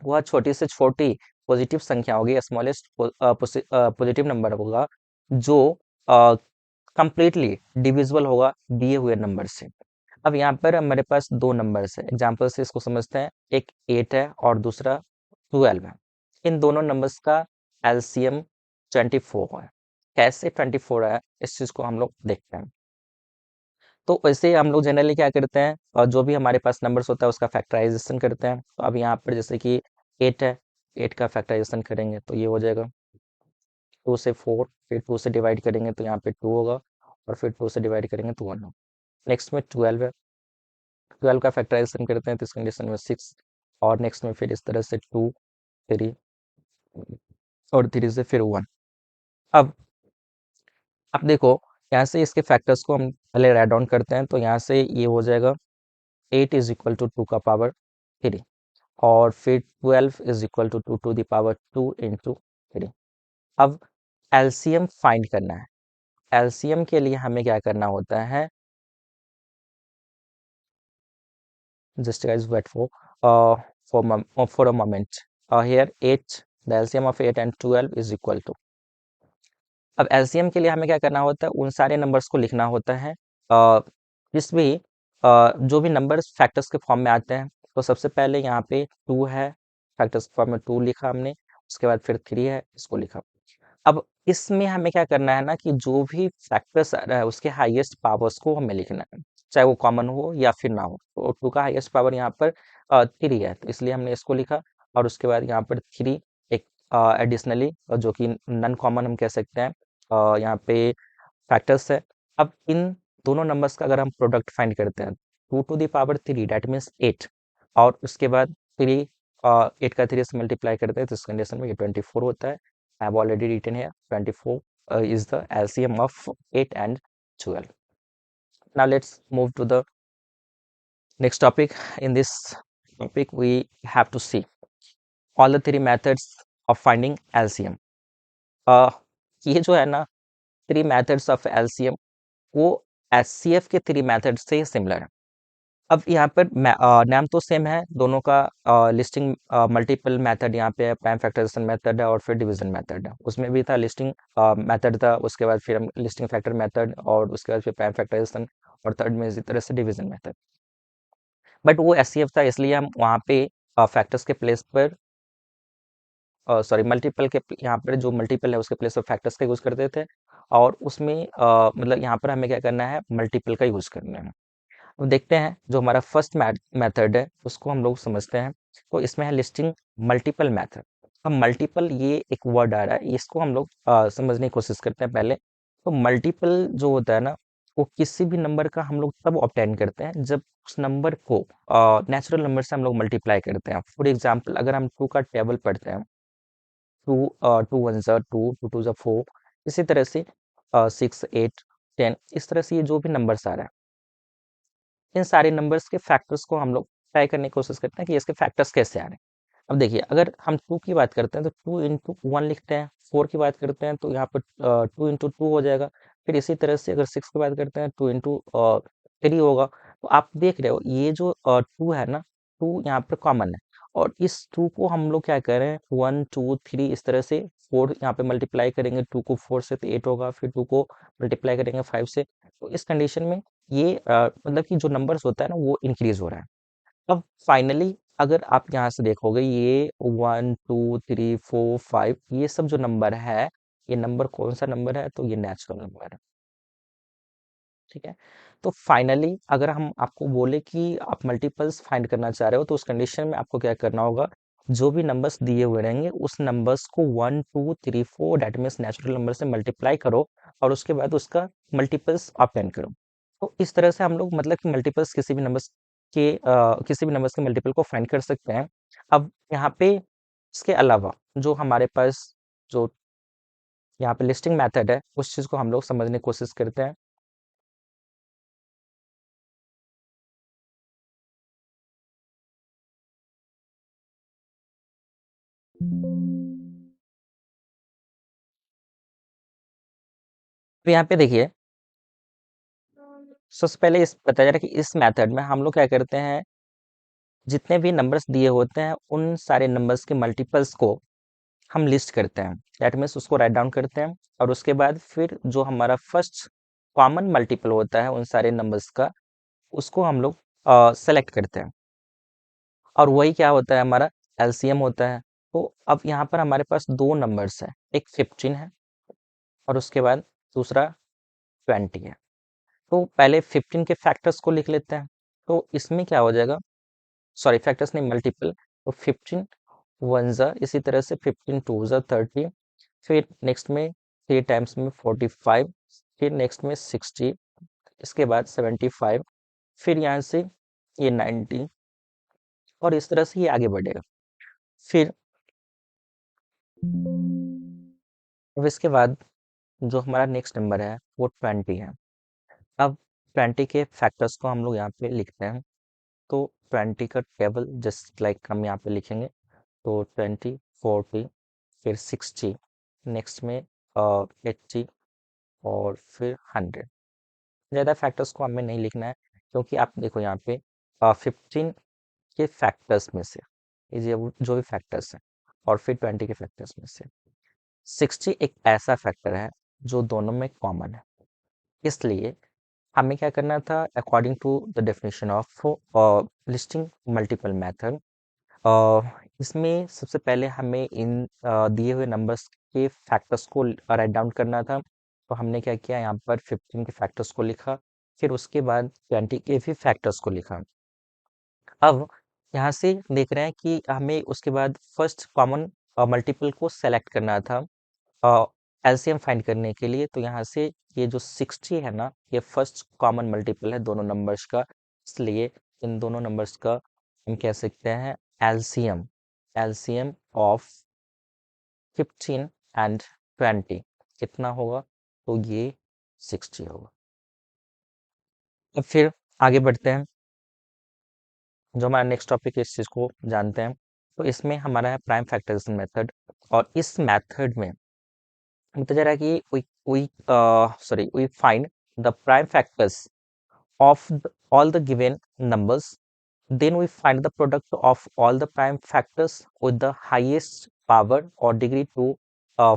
Speaker 1: वह छोटी से छोटी पॉजिटिव संख्या होगी, स्मॉलेस्ट पॉजिटिव नंबर होगा जो कंप्लीटली डिविजिबल होगा दिए हुए नंबर से। अब यहाँ पर हमारे पास दो नंबर्स है, एग्जाम्पल से इसको समझते हैं। एक 8 है और दूसरा 12 है। इन दोनों नंबर्स का एलसीएम 24 है। कैसे 24 है, इस चीज को हम लोग देखते हैं। तो वैसे हम लोग जनरली क्या करते हैं, और जो भी हमारे पास नंबर्स होता है उसका फैक्टराइजेशन करते हैं। तो अब यहाँ पर जैसे कि 8 है, 8 का फैक्टराइजेशन करेंगे तो ये हो जाएगा 2 से 4, फिर 2 से डिवाइड करेंगे तो यहाँ पे 2 होगा, और फिर 2 से डिवाइड करेंगे तो 1 होगा। नेक्स्ट में 12 है, 12 का फैक्टराइजेशन करते हैं तो इस कंडीशन में 6, और नेक्स्ट में फिर इस तरह से 2, 3 और 3 से फिर 1। अब देखो यहाँ से इसके फैक्टर्स को हम पहले राइट डाउन करते हैं, तो यहाँ से ये हो जाएगा 8 इज इक्वल टू 2 का पावर 3, और फिर 12 is equal to 2 to the power 2 into 3। अब एलसीएम फाइंड करना है। एलसीएम के लिए हमें क्या करना होता है, just guys wait for a moment. Here 8, the LCM of 8 and 12 is equal to। अब एलसीएम के लिए हमें क्या करना होता है, उन सारे नंबर्स को लिखना होता है जिसमें जो भी नंबर्स फैक्टर्स के फॉर्म में आते हैं। तो सबसे पहले यहाँ पे 2 है, फैक्टर्स के फॉर्म में 2 लिखा हमने, उसके बाद फिर 3 है, इसको लिखा। अब इसमें हमें क्या करना है ना कि जो भी फैक्टर्स आ रहा है उसके हाईएस्ट पावर्स को हमें लिखना है, चाहे वो कॉमन हो या फिर ना हो। तो 2 का हाईएस्ट पावर यहाँ पर 3 है, तो इसलिए हमने इसको लिखा। और उसके बाद यहाँ पर 3 एक एडिशनली जो कि नॉन कॉमन हम कह सकते हैं, यहाँ पे फैक्टर्स है। अब इन दोनों नंबर्स का अगर हम प्रोडक्ट फाइंड करते हैं, 2 to the power 3 that means 8, और उसके बाद 3 8 का 3 से मल्टीप्लाई करते हैं तो इस कंडीशन में ये 24 होता है। I have already written here 24 is the LCM of 8 and 12. Now let's move to the next topic. In this topic we have to see all the three methods of finding LCM. ये जो है ना 3 methods of LCM वो HCF के 3 methods से similar है। अब यहाँ पर नाम तो सेम है दोनों का, लिस्टिंग मल्टीपल मेथड यहाँ पे है, प्राइम फैक्टराइजेशन मेथड है और फिर डिवीजन मेथड है। उसमें भी था लिस्टिंग मेथड था, उसके बाद फिर हम लिस्टिंग फैक्टर मेथड, और उसके बाद फिर प्राइम फैक्टराइजेशन, और थर्ड में इसी तरह से डिवीजन मेथड। बट वो एचसीएफ था, इसलिए हम वहाँ पे फैक्टर्स के प्लेस पर सॉरी मल्टीपल के यहाँ पर जो मल्टीपल है उसके प्लेस पर फैक्टर्स का यूज करते थे, और उसमें मतलब यहाँ पर हमें क्या करना है, मल्टीपल का यूज करना है। अब देखते हैं जो हमारा फर्स्ट मेथड है उसको हम लोग समझते हैं। तो इसमें है लिस्टिंग मल्टीपल मेथड। अब मल्टीपल ये एक वर्ड आ रहा है, इसको हम लोग समझने की कोशिश करते हैं पहले। तो मल्टीपल जो होता है ना, वो किसी भी नंबर का हम लोग तब ऑब्टेन करते हैं जब उस नंबर को नेचुरल नंबर से हम लोग मल्टीप्लाई करते हैं। फॉर एग्जाम्पल, अगर हम टू का टेबल पढ़ते हैं, टू टू वन ज़ा टू, टू टू ज़ा फोर, इसी तरह से सिक्स, एट, टेन, इस तरह से ये जो भी नंबर्स आ रहा है, इन सारे नंबर्स के फैक्टर्स को हम लोग ट्राई करने की कोशिश करते हैं कि इसके फैक्टर्स कैसे आ रहे हैं। अब देखिए, अगर हम टू की बात करते हैं तो टू इंटू वन लिखते हैं, फोर की बात करते हैं तो यहाँ पर टू इंटू टू हो जाएगा। फिर इसी तरह से अगर सिक्स की बात करते हैं, टू इंटू थ्री होगा। तो आप देख रहे हो ये जो टू है ना, टू यहाँ पर कॉमन है, और इस टू को हम लोग क्या कर रहे हैं, वन टू थ्री इस तरह से, फोर यहाँ पे मल्टीप्लाई करेंगे, टू को फोर से तो एट होगा, फिर टू को मल्टीप्लाई करेंगे फाइव से। तो इस कंडीशन में ये मतलब कि जो नंबर्स होता है ना, वो इंक्रीज हो रहा है। अब फाइनली अगर आप यहाँ से देखोगे, ये one two three four five, ये सब जो नंबर है, ये नंबर कौन सा नंबर है, तो ये नेचुरल नंबर है। ठीक है। तो फाइनली अगर हम आपको बोले कि आप मल्टीपल्स फाइंड करना चाह रहे हो, तो उस कंडीशन में आपको क्या करना होगा, जो भी नंबर्स दिए हुए रहेंगे उस नंबर्स को one two three four that means natural number से मल्टीप्लाई करो, और उसके बाद उसका मल्टीपल्स ऑब्टेन करो। तो इस तरह से हम लोग मतलब कि मल्टीपल्स किसी भी नंबर्स के मल्टीपल को फाइंड कर सकते हैं। अब यहाँ पे इसके अलावा जो हमारे पास जो यहाँ पे लिस्टिंग मेथड है, उस चीज को हम लोग समझने की कोशिश करते हैं। तो यहाँ पे देखिए, सबसे पहले इस बताया जा रहा है कि इस मेथड में हम लोग क्या करते हैं, जितने भी नंबर्स दिए होते हैं उन सारे नंबर्स के मल्टीपल्स को हम लिस्ट करते हैं, दैट मीन्स उसको राइट डाउन करते हैं, और उसके बाद फिर जो हमारा फर्स्ट कॉमन मल्टीपल होता है उन सारे नंबर्स का, उसको हम लोग सेलेक्ट करते हैं, और वही क्या होता है, हमारा एलसीएम होता है। तो अब यहाँ पर हमारे पास दो नंबर्स हैं, एक 15 है और उसके बाद दूसरा 20 है। तो पहले 15 के फैक्टर्स को लिख लेते हैं। तो इसमें क्या हो जाएगा, सॉरी फैक्टर्स नहीं, मल्टीपल। तो 15 वन ज़ा, इसी तरह से 15 टू ज़ा 30, फिर नेक्स्ट में थ्री टाइम्स में 45, फिर नेक्स्ट में 60, इसके बाद 75, फिर यहाँ से ये 90, और इस तरह से ये आगे बढ़ेगा। फिर अब इसके बाद जो हमारा नेक्स्ट नंबर है वो 20 है। अब 20 के फैक्टर्स को हम लोग यहाँ पे लिखते हैं। तो 20 का टेबल जस्ट लाइक हम यहाँ पे लिखेंगे। तो 20, 40, फिर 60, नेक्स्ट में 80, और फिर 100। ज़्यादा फैक्टर्स को हमें नहीं लिखना है, क्योंकि आप देखो यहाँ पे 15 के फैक्टर्स में से ये जो भी फैक्टर्स हैं, और फिर 20 के फैक्टर्स में से 60 एक ऐसा फैक्टर है जो दोनों में कॉमन है। इसलिए हमें क्या करना था, according to the definition of listing multiple method, इसमें सबसे पहले हमें इन दिए हुए नंबर्स के फैक्टर्स को राइट डाउन करना था। तो हमने क्या किया, यहाँ पर 15 के फैक्टर्स को लिखा, फिर उसके बाद 20 के भी फैक्टर्स को लिखा। अब यहाँ से देख रहे हैं कि हमें उसके बाद फर्स्ट कॉमन मल्टीपल को सेलेक्ट करना था एलसीएम फाइंड करने के लिए। तो यहाँ से ये जो 60 है ना, ये फर्स्ट कॉमन मल्टीपल है दोनों नंबर्स का, इसलिए इन दोनों नंबर्स का हम कह सकते हैं एलसीएम। एलसीएम ऑफ 15 एंड 20 कितना होगा, तो ये 60 होगा। अब फिर आगे बढ़ते हैं, जो हमारा नेक्स्ट टॉपिक है इस चीज़ को जानते हैं। तो इसमें हमारा है प्राइम फैक्टराइजेशन मेथड, और इस मेथड में बताया जा रहा है कि we find the prime factors of all the given numbers, then we find the product of all the prime factors with the highest power or degree to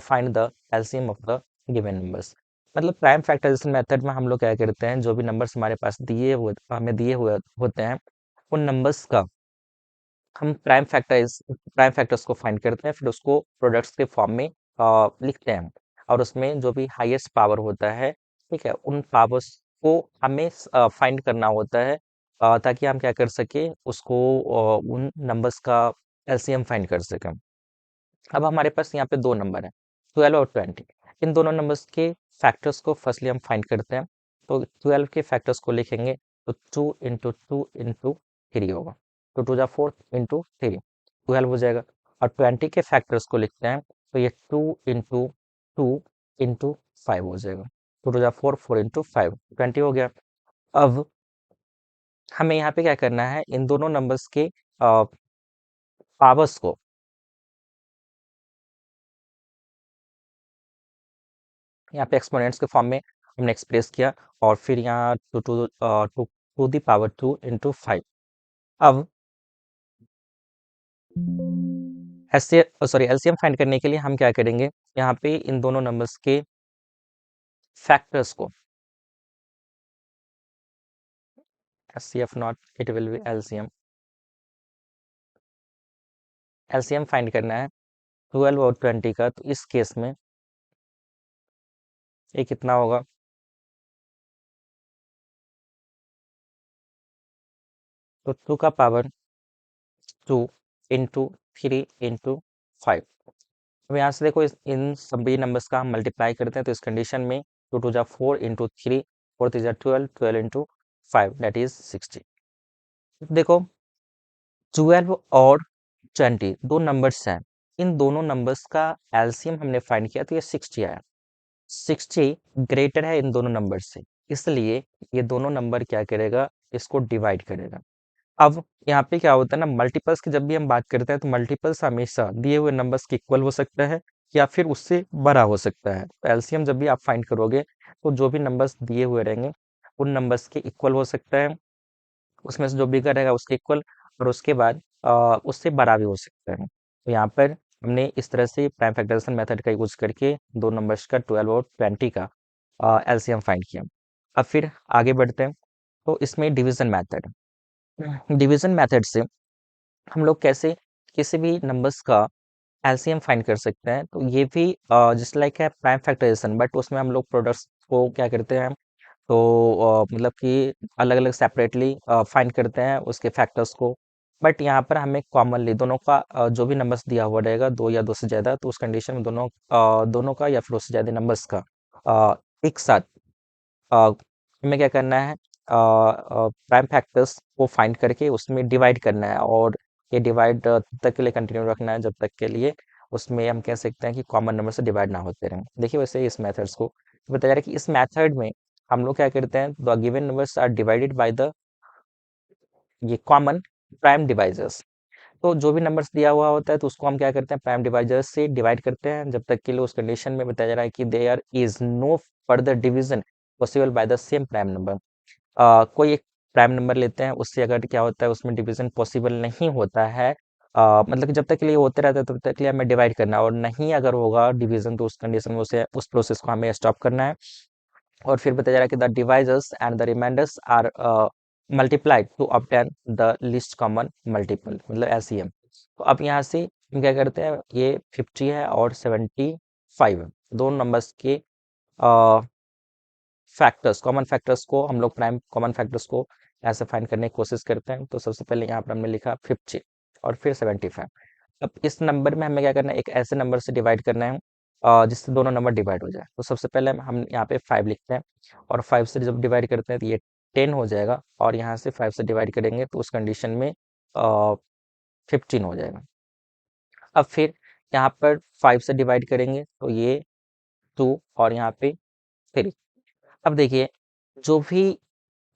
Speaker 1: find the LCM of the given numbers। मतलब prime factorization method में हम लोग क्या करते हैं, जो भी numbers हमारे पास हमें दिए हुए होते हैं, उन नंबर्स का हम प्राइम फैक्टर्स को फाइंड करते हैं, फिर उसको प्रोडक्ट्स के फॉर्म में लिखते हैं, और उसमें जो भी हाईएस्ट पावर होता है, ठीक है, उन पावर्स को हमें फाइंड करना होता है, ताकि हम क्या कर सके, उसको उन नंबर्स का एलसीएम फाइंड कर सकें। अब हमारे पास यहाँ पे दो नंबर है, 12 और 20। इन दोनों नंबर्स के फैक्टर्स को फर्स्टली हम फाइंड करते हैं। तो 12 के फैक्टर्स को लिखेंगे तो 2 × 2 × 3 होगा, तो 2 × 4 × 3 12 हो जाएगा। और 20 के फैक्टर्स को लिखते हैं तो ये 2 × 2 × 5 हो जाएगा, 2 × 4 4 × 5 20 हो गया। अब हमें यहाँ पे क्या करना है, इन दोनों नंबर्स के पावर्स को यहाँ पे एक्सपोनेंट्स के फॉर्म में हमने एक्सप्रेस किया, और फिर यहाँ टू दी पावर 2 × 5। अब एलसीएम फाइंड करने के लिए हम क्या करेंगे, यहाँ पे इन दोनों नंबर्स के फैक्टर्स को, HCF not, it will B LCM, LCM find करना है 12 और 20 का। तो इस केस में ये कितना होगा, तो 2 का पावर 2 × 3 × 5। अब यहाँ से देखो, इन सभी नंबर्स का हम मल्टीप्लाई करते हैं, तो इस कंडीशन में 2 × 2 = 4 × 3 4 3 = 12 12 × 5 दैट इज 60। देखो 12 और 20 दो नंबर्स हैं, इन दोनों नंबर्स का एलसीएम हमने फाइंड किया तो ये 60 आया। 60 ग्रेटर है इन दोनों नंबर से, इसलिए ये दोनों नंबर क्या करेगा, इसको डिवाइड करेगा। अब यहाँ पे क्या होता है ना, मल्टीपल्स की जब भी हम बात करते हैं तो मल्टीपल्स हमेशा दिए हुए नंबर्स के इक्वल हो सकता है या फिर उससे बड़ा हो सकता है। तो एलसीएम जब भी आप फाइंड करोगे तो जो भी नंबर्स दिए हुए रहेंगे उन नंबर्स के इक्वल हो सकता है, उसमें से जो बिगर रहेगा उसके इक्वल, और उसके बाद उससे बड़ा भी हो सकता है। तो यहाँ पर हमने इस तरह से प्राइम फैक्टराइजेशन मेथड का यूज करके दो नंबर्स का 12 और 20 का एलसीएम फाइंड किया। अब फिर आगे बढ़ते हैं, तो इसमें डिवीजन मेथड, डिवीजन मेथड से हम लोग कैसे किसी भी नंबर्स का एलसीएम फाइंड कर सकते हैं। तो ये भी जस्ट लाइक है प्राइम फैक्टराइजेशन, बट उसमें हम लोग प्रोडक्ट्स को क्या करते हैं, तो मतलब कि अलग अलग सेपरेटली फाइंड करते हैं उसके फैक्टर्स को। बट यहाँ पर हमें कॉमनली दोनों का जो भी नंबर्स दिया हुआ रहेगा, दो या दो से ज़्यादा, तो उस कंडीशन में दोनों का या फिर उससे ज़्यादा नंबर्स का एक साथ हमें क्या करना है, प्राइम फैक्टर्स को फाइंड करके उसमें डिवाइड करना है, और ये डिवाइड तब तक के लिए कंटिन्यू रखना है जब तक के लिए उसमें हम कह सकते हैं कि कॉमन नंबर से डिवाइड ना होते रहें। देखिए वैसे इस मेथड्स को बताया जा रहा है कि इस मेथड में हम लोग क्या करते हैं, the given numbers are divided by the ये कॉमन प्राइम डिवाइजर्स। तो जो भी नंबर्स दिया हुआ होता है तो उसको हम क्या करते हैं, प्राइम डिवाइजर्स से डिवाइड करते हैं जब तक के लिए उस कंडीशन में बताया जा रहा है कि there is no further division possible by the same prime number. कोई एक प्राइम नंबर लेते हैं, उससे अगर क्या होता है उसमें डिवीजन पॉसिबल नहीं होता है, मतलब कि जब तक के लिए होते रहता है तब तक के लिए हमें डिवाइड करना है, और नहीं अगर होगा डिवीजन तो उस कंडीशन में उसे उस प्रोसेस को हमें स्टॉप करना है। और फिर बताया जा रहा है कि the divisors and the remainders are multiplied to obtain the least common multiple, मतलब एलसीएम। तो अब यहाँ से हम क्या करते हैं, ये 50 है और 75 है, दोनों नंबर्स के फैक्टर्स, कॉमन फैक्टर्स को हम लोग प्राइम कॉमन फैक्टर्स को ऐसे फाइंड करने की कोशिश करते हैं। तो सबसे पहले यहाँ पर हमने लिखा 50 और फिर 75। अब इस नंबर में हमें क्या करना है, एक ऐसे नंबर से डिवाइड करना है जिससे दोनों नंबर डिवाइड हो जाए। तो सबसे पहले हम यहाँ पे 5 लिखते हैं, और 5 से जब डिवाइड करते हैं तो ये 10 हो जाएगा, और यहाँ से 5 से डिवाइड करेंगे तो उस कंडीशन में 15 हो जाएगा। अब फिर यहाँ पर 5 से डिवाइड करेंगे तो ये 2 और यहाँ पे 3। अब देखिए जो भी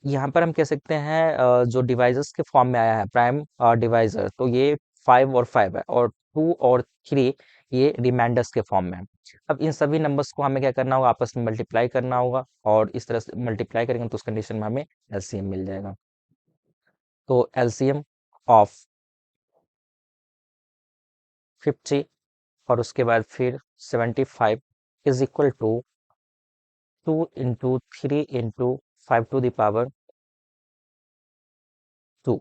Speaker 1: यहाँ पर हम कह सकते हैं जो डिवाइजर्स के फॉर्म में आया है प्राइम डिवाइजर, तो ये 5 और 5 है, और 2 और 3 ये रिमाइंडर्स के फॉर्म में है। अब इन सभी नंबर्स को हमें क्या करना होगा, आपस में मल्टीप्लाई करना होगा, और इस तरह से मल्टीप्लाई करेंगे तो उस कंडीशन में हमें एलसीएम मिल जाएगा। तो एलसीएम ऑफ 50 और उसके बाद फिर 75 is equal to 2 × 3 × 5 to the power 2।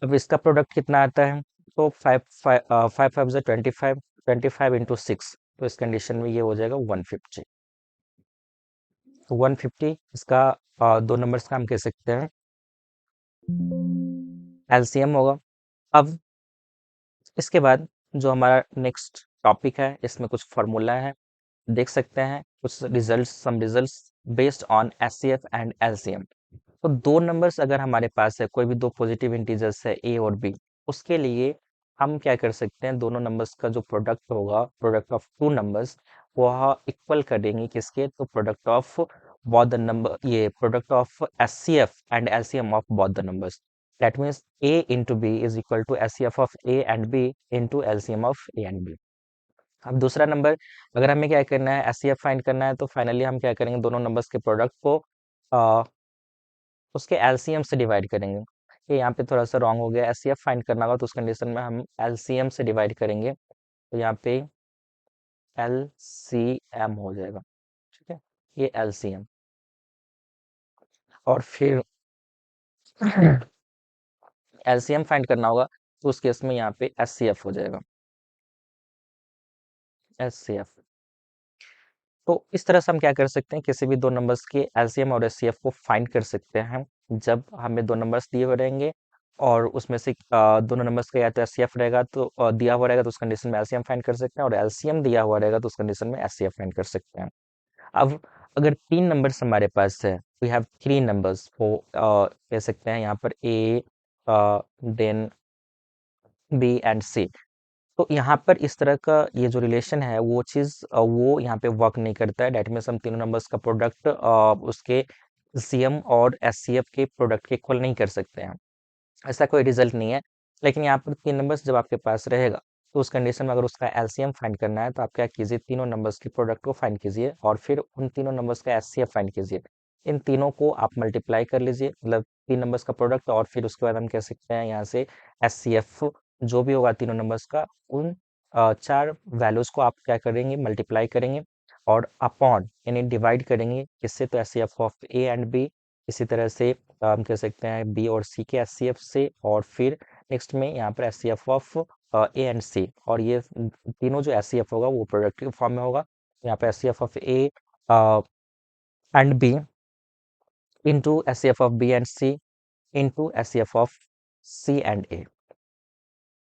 Speaker 1: अब इसका प्रोडक्ट कितना आता है, तो 5 5 5 5 से 25 25 × 6, तो इस कंडीशन में ये हो जाएगा 150। तो 150 इसका दो नंबर्स का हम कह सकते हैं एलसीएम होगा। अब इसके बाद जो हमारा नेक्स्ट टॉपिक है, इसमें कुछ फार्मूला है, देख सकते हैं कुछ results, some results based on HCF and LCM. तो दो नंबर्स अगर हमारे पास है, कोई भी दो पॉजिटिव इंटीजर्स है ए और बी, उसके लिए हम क्या कर सकते हैं, दोनों नंबर्स का जो प्रोडक्ट होगा, प्रोडक्ट ऑफ टू नंबर्स, वह इक्वल कर देंगे किसके, तो product of both the number, ये product of HCF and LCM of both the numbers. That means A into B is equal to HCF of A and B into LCM of A and B. अब दूसरा number, अगर हमें क्या करना है, HCF find करना है, तो फाइनली हम क्या करेंगे, दोनों नंबर्स के प्रोडक्ट को उसके एलसीएम से डिवाइड करेंगे। ये यहाँ पे थोड़ा सा रॉन्ग हो गया, एचसीएफ फाइंड करना होगा तो उस कंडीशन में हम एलसीएम से डिवाइड करेंगे, तो यहाँ पे एलसीएम हो जाएगा। ठीक है, ये एलसीएम, और फिर एलसीएम फाइंड करना होगा तो उस केस में यहाँ पे एचसीएफ हो जाएगा, एचसीएफ। तो इस तरह से हम क्या कर सकते हैं, किसी भी दो नंबर्स के एलसीएम और एचसीएफ को फाइंड कर सकते हैं, जब हमें दो नंबर्स दिए हुए रहेंगे और उसमें से दोनों नंबर्स का या तो एचसीएफ रहेगा, तो दिया हुआ रहेगा तो उस कंडीशन में एलसीएम फाइंड कर सकते हैं, और एलसीएम दिया हुआ रहेगा तो उस कंडीशन में एचसीएफ फाइंड कर सकते हैं। अब अगर तीन नंबर्स हमारे पास है, वी हैव थ्री नंबर्स, वो कह सकते हैं यहाँ पर ए, देन बी एंड सी। तो यहाँ पर इस तरह का ये जो रिलेशन है, वो चीज़ वो यहाँ पे वर्क नहीं करता है। डेट मीन्स हम तीनों नंबर्स का प्रोडक्ट उसके सीएम और एचसीएफ के प्रोडक्ट के इक्वल नहीं कर सकते हैं, ऐसा कोई रिजल्ट नहीं है। लेकिन यहाँ पर तीन नंबर्स जब आपके पास रहेगा, तो उस कंडीशन में अगर उसका एलसीएम फाइंड करना है, तो आप क्या कीजिए, तीनों नंबर्स के प्रोडक्ट को फाइंड कीजिए और फिर उन तीनों नंबर्स का एचसीएफ फाइंड कीजिए। इन तीनों को आप मल्टीप्लाई कर लीजिए, मतलब तीन नंबर्स का प्रोडक्ट, और फिर उसके बाद हम कह सकते हैं यहाँ से एचसीएफ जो भी होगा तीनों नंबर्स का, उन चार वैल्यूज को आप क्या करेंगे, मल्टीप्लाई करेंगे और अपॉन यानी डिवाइड करेंगे किससे, तो HCF of A and B. इसी तरह से हम कह सकते हैं बी और सी के एचसीएफ से, और फिर नेक्स्ट में यहाँ पर HCF of A and C, और ये तीनों जो एचसीएफ होगा वो प्रोडक्टिव फॉर्म में होगा। यहाँ पे HCF of A and B into HCF of B and C into HCF of C and A.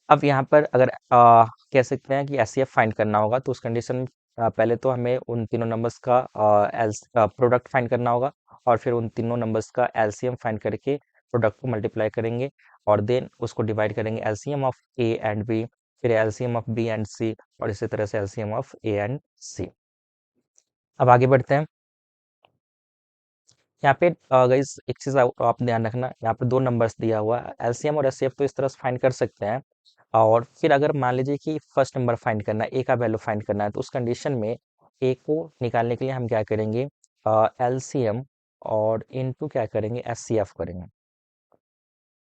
Speaker 1: अब यहाँ पर अगर कह सकते हैं कि एचसीएफ फाइंड करना होगा, तो उस कंडीशन में पहले तो हमें उन तीनों नंबर्स का प्रोडक्ट फाइंड करना होगा, और फिर उन तीनों नंबर्स का एलसीएम फाइंड करके प्रोडक्ट को मल्टीप्लाई करेंगे, और देन उसको डिवाइड करेंगे, LCM of A and B, फिर LCM of B and C, और इसी तरह से LCM of A and C. अब आगे बढ़ते हैं। यहाँ पे गाइस एक चीज आप ध्यान रखना, यहाँ पे दो नंबर्स दिया हुआ है, एलसीएम और एचसीएफ तो इस तरह से फाइंड कर सकते हैं, और फिर अगर मान लीजिए कि फर्स्ट नंबर फाइंड करना है, ए का वैल्यू फाइंड करना है, तो उस कंडीशन में ए को निकालने के लिए हम क्या करेंगे, एलसीएम और इनटू क्या करेंगे, एचसीएफ करेंगे,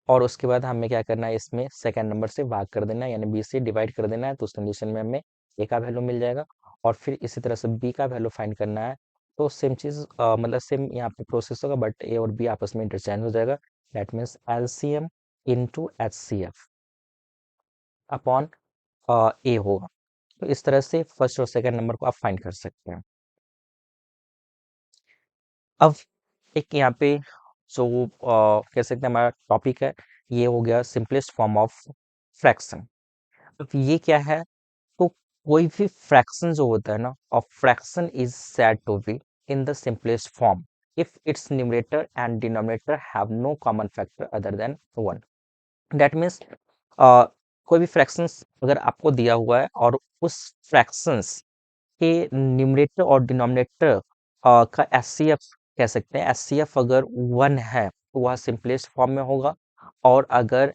Speaker 1: और उसके बाद हमें क्या करना है, इसमें सेकंड नंबर से भाग कर देना है, यानी बी से डिवाइड कर देना है, तो उस कंडीशन में हमें ए का वैल्यू मिल जाएगा, और फिर इसी तरह से बी का वैल्यू फाइंड करना है, तो सेम चीज मतलब सेम यहाँ पे प्रोसेस होगा, बट ए और बी आपस में इंटरचेंज हो जाएगा। That means LCM into HCF upon A होगा। तो इस तरह से फर्स्ट और सेकंड नंबर को आप फाइंड कर सकते हैं। अब एक यहाँ पे जो कह सकते हैं हमारा टॉपिक है, ये हो गया सिंपलेस्ट फॉर्म ऑफ फ्रैक्शन। अब ये क्या है, तो कोई भी फ्रैक्शन जो होता है ना, और fraction is said to be in the simplest form if its numerator and denominator have no common factor other than one. That means कोई भी फ्रैक्शंस अगर आपको दिया हुआ है, और उस फ्रैक्शंस के न्यूमरेटर और डिनोमिनेटर का एचसीएफ कह सकते हैं, एचसीएफ अगर वन है तो वह सिंपलेस्ट फॉर्म में होगा, और अगर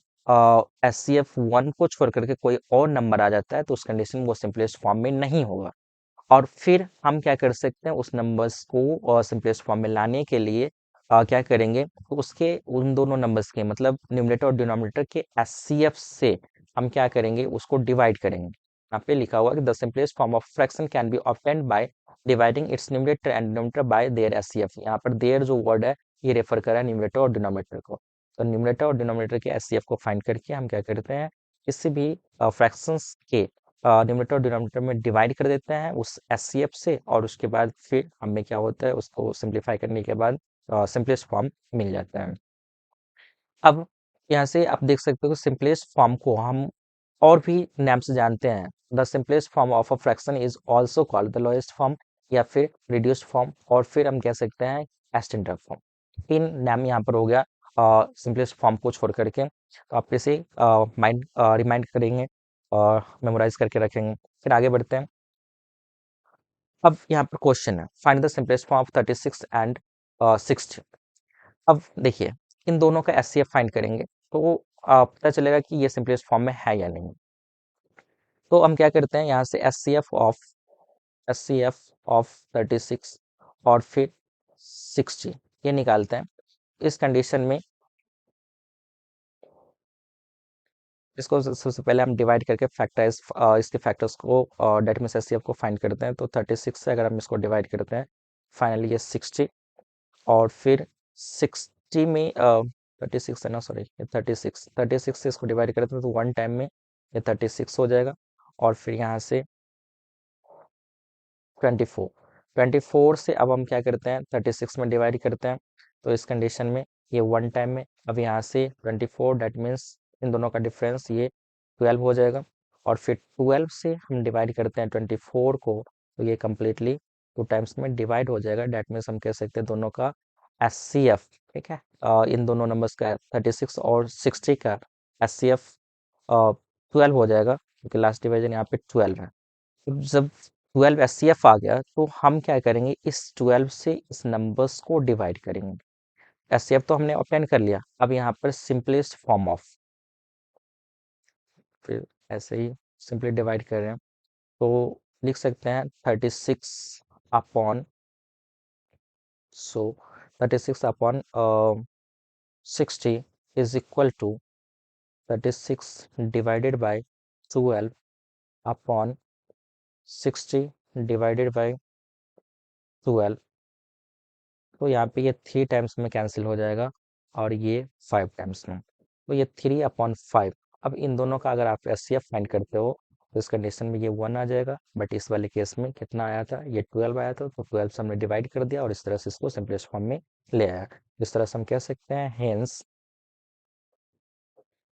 Speaker 1: एचसीएफ वन को छोड़ करके कोई और नंबर आ जाता है, तो उस कंडीशन में वो सिंपलेस्ट फॉर्म में नहीं होगा। और फिर हम क्या कर सकते हैं, उस नंबर्स को सिंपलेस्ट फॉर्म में लाने के लिए क्या करेंगे, तो उसके उन दोनों नंबर्स के मतलब न्यूमरेटर और डिनोमिनेटर के एचसीएफ से हम क्या करेंगे, उसको डिवाइड करेंगे। यहाँ पे लिखा हुआ है कि the simplest form of fraction can be obtained by dividing it's numerator and denominator by there HCF. यहाँ पर देयर जो वर्ड है, ये रेफर कर रहा है न्यूमरेटर और डिनोमिनेटर को। तो न्यूमरेटर और डिनोमिनेटर के एचसीएफ को फाइंड करके हम क्या करते हैं, किसी भी फ्रैक्शंस के न्यूमरेटर और डिनोमिनेटर में डिवाइड कर देते हैं उस एचसीएफ से, और उसके बाद फिर हमें क्या होता है, उसको सिंप्लीफाई करने के बाद सिंपलेस्ट फॉर्म मिल जाता है। अब यहाँ से आप देख सकते हो कि सिंपलेस्ट फॉर्म को हम और भी नाम से जानते हैं। The simplest form of a fraction is also called the lowest form, या फिर रिड्यूस्ड फॉर्म, और फिर हम कह सकते हैं स्टैंडर्ड फॉर्म। तीन नाम यहाँ पर हो गया सिंपलेस्ट फॉर्म को छोड़ करके। तो आप इसे माइंड रिमाइंड करेंगे और मेमोराइज करके रखेंगे। फिर आगे बढ़ते हैं। अब यहाँ पर क्वेश्चन है, find the simplest form of 36 and 60। अब देखिए, इन दोनों का एचसीएफ फाइंड करेंगे तो पता चलेगा कि ये सिंपलेस्ट फॉर्म में है या नहीं। तो हम क्या करते हैं, यहाँ से एच सी एफ ऑफ 36 और फिर 60 ये निकालते हैं। इस कंडीशन में इसको सबसे पहले हम डिवाइड करके फैक्टराइज इसके फैक्टर्स को डेट मीन्स एचसीएफ को फाइंड करते हैं। तो 36 से अगर हम इसको डिवाइड करते हैं, फाइनली ये 60, और फिर 60 में 36 है ना, सॉरी ये 36 से इसको डिवाइड करते हैं तो वन टाइम में ये 36 हो जाएगा। और फिर यहाँ से 24 24 से अब हम क्या करते हैं, 36 में डिवाइड करते हैं। तो इस कंडीशन में ये वन टाइम में, अब यहाँ से 24 डेट मीन्स इन दोनों का डिफरेंस ये 12 हो जाएगा। और फिर 12 से हम डिवाइड करते हैं 24 को, तो ये कम्प्लीटली टू टाइम्स में डिवाइड हो जाएगा। डेट मीन्स हम कह सकते हैं दोनों का एस सी एफ, ठीक है, इन दोनों नंबर्स का 36 और 60 का एस सी एफ 12 हो जाएगा, क्योंकि लास्ट डिवीजन यहाँ पे 12 है। तो जब 12 एचसीएफ आ गया तो हम क्या करेंगे, इस 12 से इस नंबर्स को डिवाइड करेंगे। एचसीएफ तो हमने ऑब्टेन कर लिया, अब यहाँ पर सिंपलेस्ट फॉर्म ऑफ, फिर ऐसे ही सिंपली डिवाइड कर रहे हैं तो लिख सकते हैं 36 upon, so 36 upon 60 is equal to 36 divided by 12 upon 60 divided by 12। तो यहाँ पे ये 3 टाइम्स में कैंसिल हो जाएगा और ये 5 टाइम्स में, तो ये 3/5। अब इन दोनों का अगर आप एचसीएफ फाइंड करते हो तो इस कंडीशन में ये 1 आ जाएगा, बट इस वाले केस में कितना आया था, ये 12 आया था, तो 12 से हमने डिवाइड कर दिया और इस तरह से इसको सिंपलेस्ट फॉर्म में ले आया। इस तरह से हम कह सकते हैं hence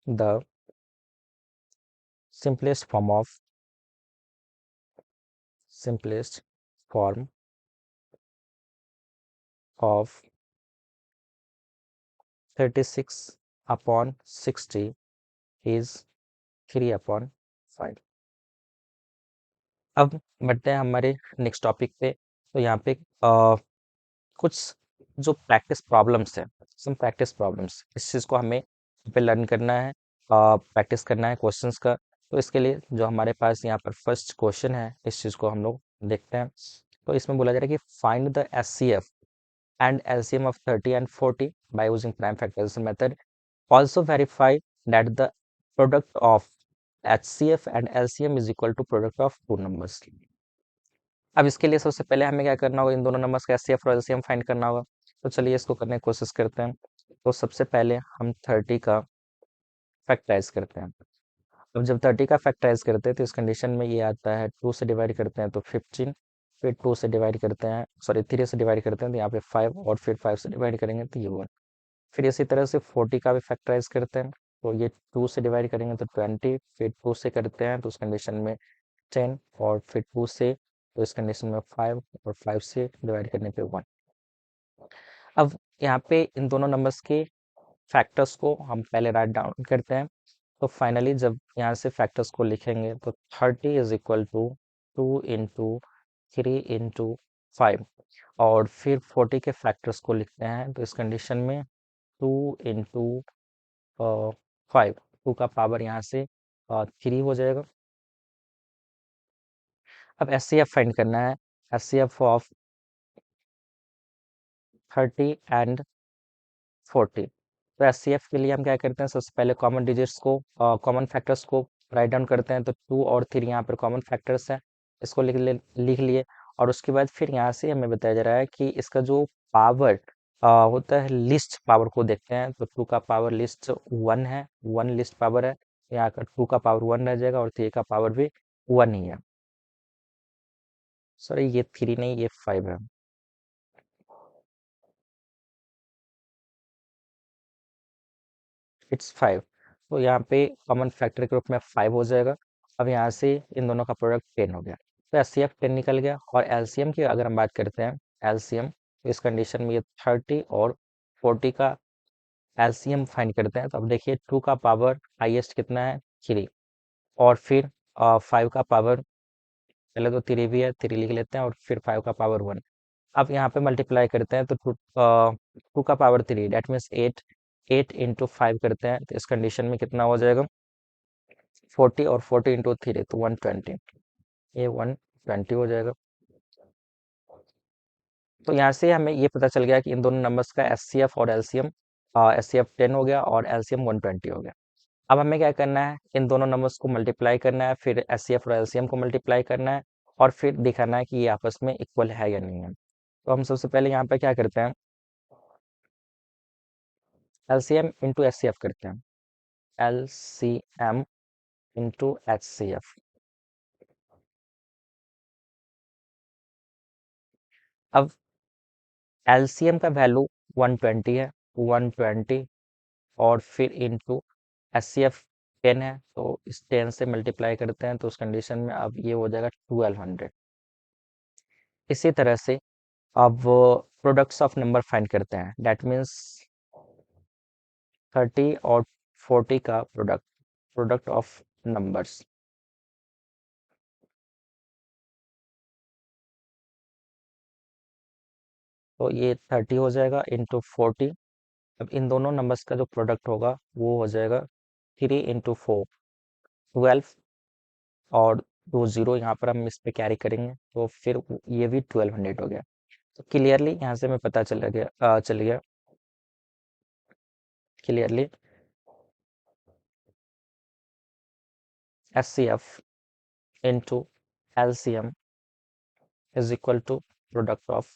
Speaker 1: the simplest form of simplest form of 36/60 is 3/5। अब बढ़ते हैं हमारे नेक्स्ट टॉपिक पे। तो यहाँ पे कुछ जो प्रैक्टिस प्रॉब्लम्स है, सम प्रैक्टिस प्रॉब्लम्स, इस चीज़ को हमें पे लर्न करना है, प्रैक्टिस करना है क्वेश्चंस का। तो इसके लिए जो हमारे पास यहाँ पर फर्स्ट क्वेश्चन है, इस चीज़ को हम लोग देखते हैं। तो इसमें बोला जा रहा है कि find the H C F and LCM of 30 and 40 by using prime factorization method, also verify that the product of HCF and LCM is equal to product of two numbers. अब इसके लिए सबसे पहले हमें क्या करना होगा, इन दोनों नंबर्स का HCF और LCM फाइंड करना होगा। तो चलिए इसको करने की कोशिश करते हैं। तो सबसे पहले हम 30 का फैक्टराइज करते हैं। अब जब 30 का फैक्टराइज करते हैं तो इस कंडीशन में ये आता है, 2 से डिवाइड करते हैं तो 15, फिर 2 से डिवाइड करते हैं, सॉरी 3 से डिवाइड करते हैं तो यहाँ पे 5, और फिर 5 से डिवाइड करेंगे तो ये 1। फिर इसी तरह से 40 का भी फैक्टराइज करते हैं, तो ये 2 से डिवाइड करेंगे तो 20, फिर 2 से करते हैं तो उस कंडीशन में 10, और फिर 2 से, तो इस कंडीशन में 5, और 5 से डिवाइड करने पे 1। अब यहाँ पे इन दोनों नंबर्स के फैक्टर्स को हम पहले राइट डाउन करते हैं। तो फाइनली जब यहाँ से फैक्टर्स को लिखेंगे तो 30 इज इक्वल टू 2 × 3 × 5, और फिर 40 के फैक्टर्स को लिखते हैं तो इस कंडीशन में 2 × 5, 2 का पावर यहाँ से 3 हो जाएगा। अब एच सी एफ फाइंड करना है, H C F of 30 and 40। तो एच सी एफ के लिए हम क्या करते हैं, सबसे पहले कॉमन डिजिट्स को, कॉमन फैक्टर्स को राइट डाउन करते हैं। तो 2 और 3 यहाँ पर कॉमन फैक्टर्स हैं, इसको लिख लिए। और उसके बाद फिर यहाँ से हमें बताया जा रहा है कि इसका जो पावर होता है, लिस्ट पावर को देखते हैं। तो 2 का पावर लिस्ट 1 है, 1 लिस्ट पावर है, यहाँ का 2 का पावर 1 रह जाएगा, और 3 का पावर भी 1 ही है। सॉरी ये 3 नहीं, ये 5 है। इट्स 5। तो यहाँ पे कॉमन फैक्टर के रूप में 5 हो जाएगा। अब यहाँ से इन दोनों का प्रोडक्ट 10 हो गया, तो HCF 10 निकल गया। और एलसीएम की अगर हम बात करते हैं, एलसीएम, तो इस कंडीशन में ये 30 और 40 का एलसीएम फाइंड करते हैं। तो अब देखिए 2 का पावर हाईएस्ट कितना है, 3, और फिर 5 का पावर, पहले तो 3 भी है, 3 लिख लेते हैं, और फिर 5 का पावर 1। अब यहाँ पे मल्टीप्लाई करते हैं तो 2 का पावर 3, डेट मीन्स 8, 8 इंटू 5 करते हैं तो इस कंडीशन में कितना हो जाएगा, 40, और 40 इंटू 3 तो 120, ये 120 हो जाएगा। तो यहाँ से हमें ये पता चल गया कि इन दोनों नंबर्स का एचसीएफ और एलसीएम, एचसीएफ 10 हो गया और एलसीएम 120 हो गया। अब हमें क्या करना है, इन दोनों नंबर्स को मल्टीप्लाई करना है, फिर एचसीएफ और एलसीएम को मल्टीप्लाई करना है, और फिर दिखाना है कि ये आपस में इक्वल है या नहीं है। तो हम सबसे पहले यहाँ पे क्या करते हैं, एलसीएम इंटू एचसीएफ करते हैं, एलसीएम इंटू एचसीएफ। अब एलसीएम का वैल्यू 120 है, 120, और फिर इंटू एचसीएफ 10 है, तो इस 10 से मल्टीप्लाई करते हैं तो उस कंडीशन में अब ये हो जाएगा 1200। इसी तरह से अब प्रोडक्ट्स ऑफ नंबर फाइंड करते हैं, डेट मीन्स 30 और 40 का प्रोडक्ट, प्रोडक्ट ऑफ नंबर्स। तो ये 30 हो जाएगा इंटू 40। अब इन दोनों नंबर्स का जो प्रोडक्ट होगा वो हो जाएगा 3 इंटू 4, 12, और 2 जीरो यहाँ पर हम इस पे कैरी करेंगे तो फिर ये भी 1200 हो गया। तो क्लियरली यहाँ से हमें पता चल गया clearly HCF into LCM is equal to product of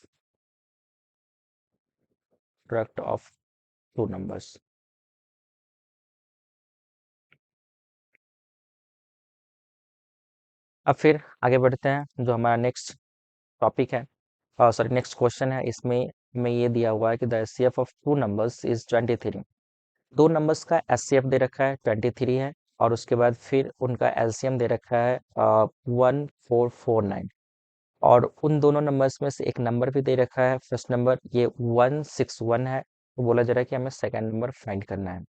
Speaker 1: two numbers. अब फिर आगे बढ़ते हैं, जो हमारा नेक्स्ट टॉपिक है, सॉरी नेक्स्ट क्वेश्चन है, इसमें हमें ये दिया हुआ है कि the HCF of two numbers is 23। दो नंबर्स का एचसीएफ दे रखा है 23 है, और उसके बाद फिर उनका एलसीएम दे रखा है 1449, और उन दोनों नंबर्स में से एक नंबर भी दे रखा है, फर्स्ट नंबर ये 161 है, तो बोला जा रहा है कि हमें सेकंड नंबर फाइंड करना है।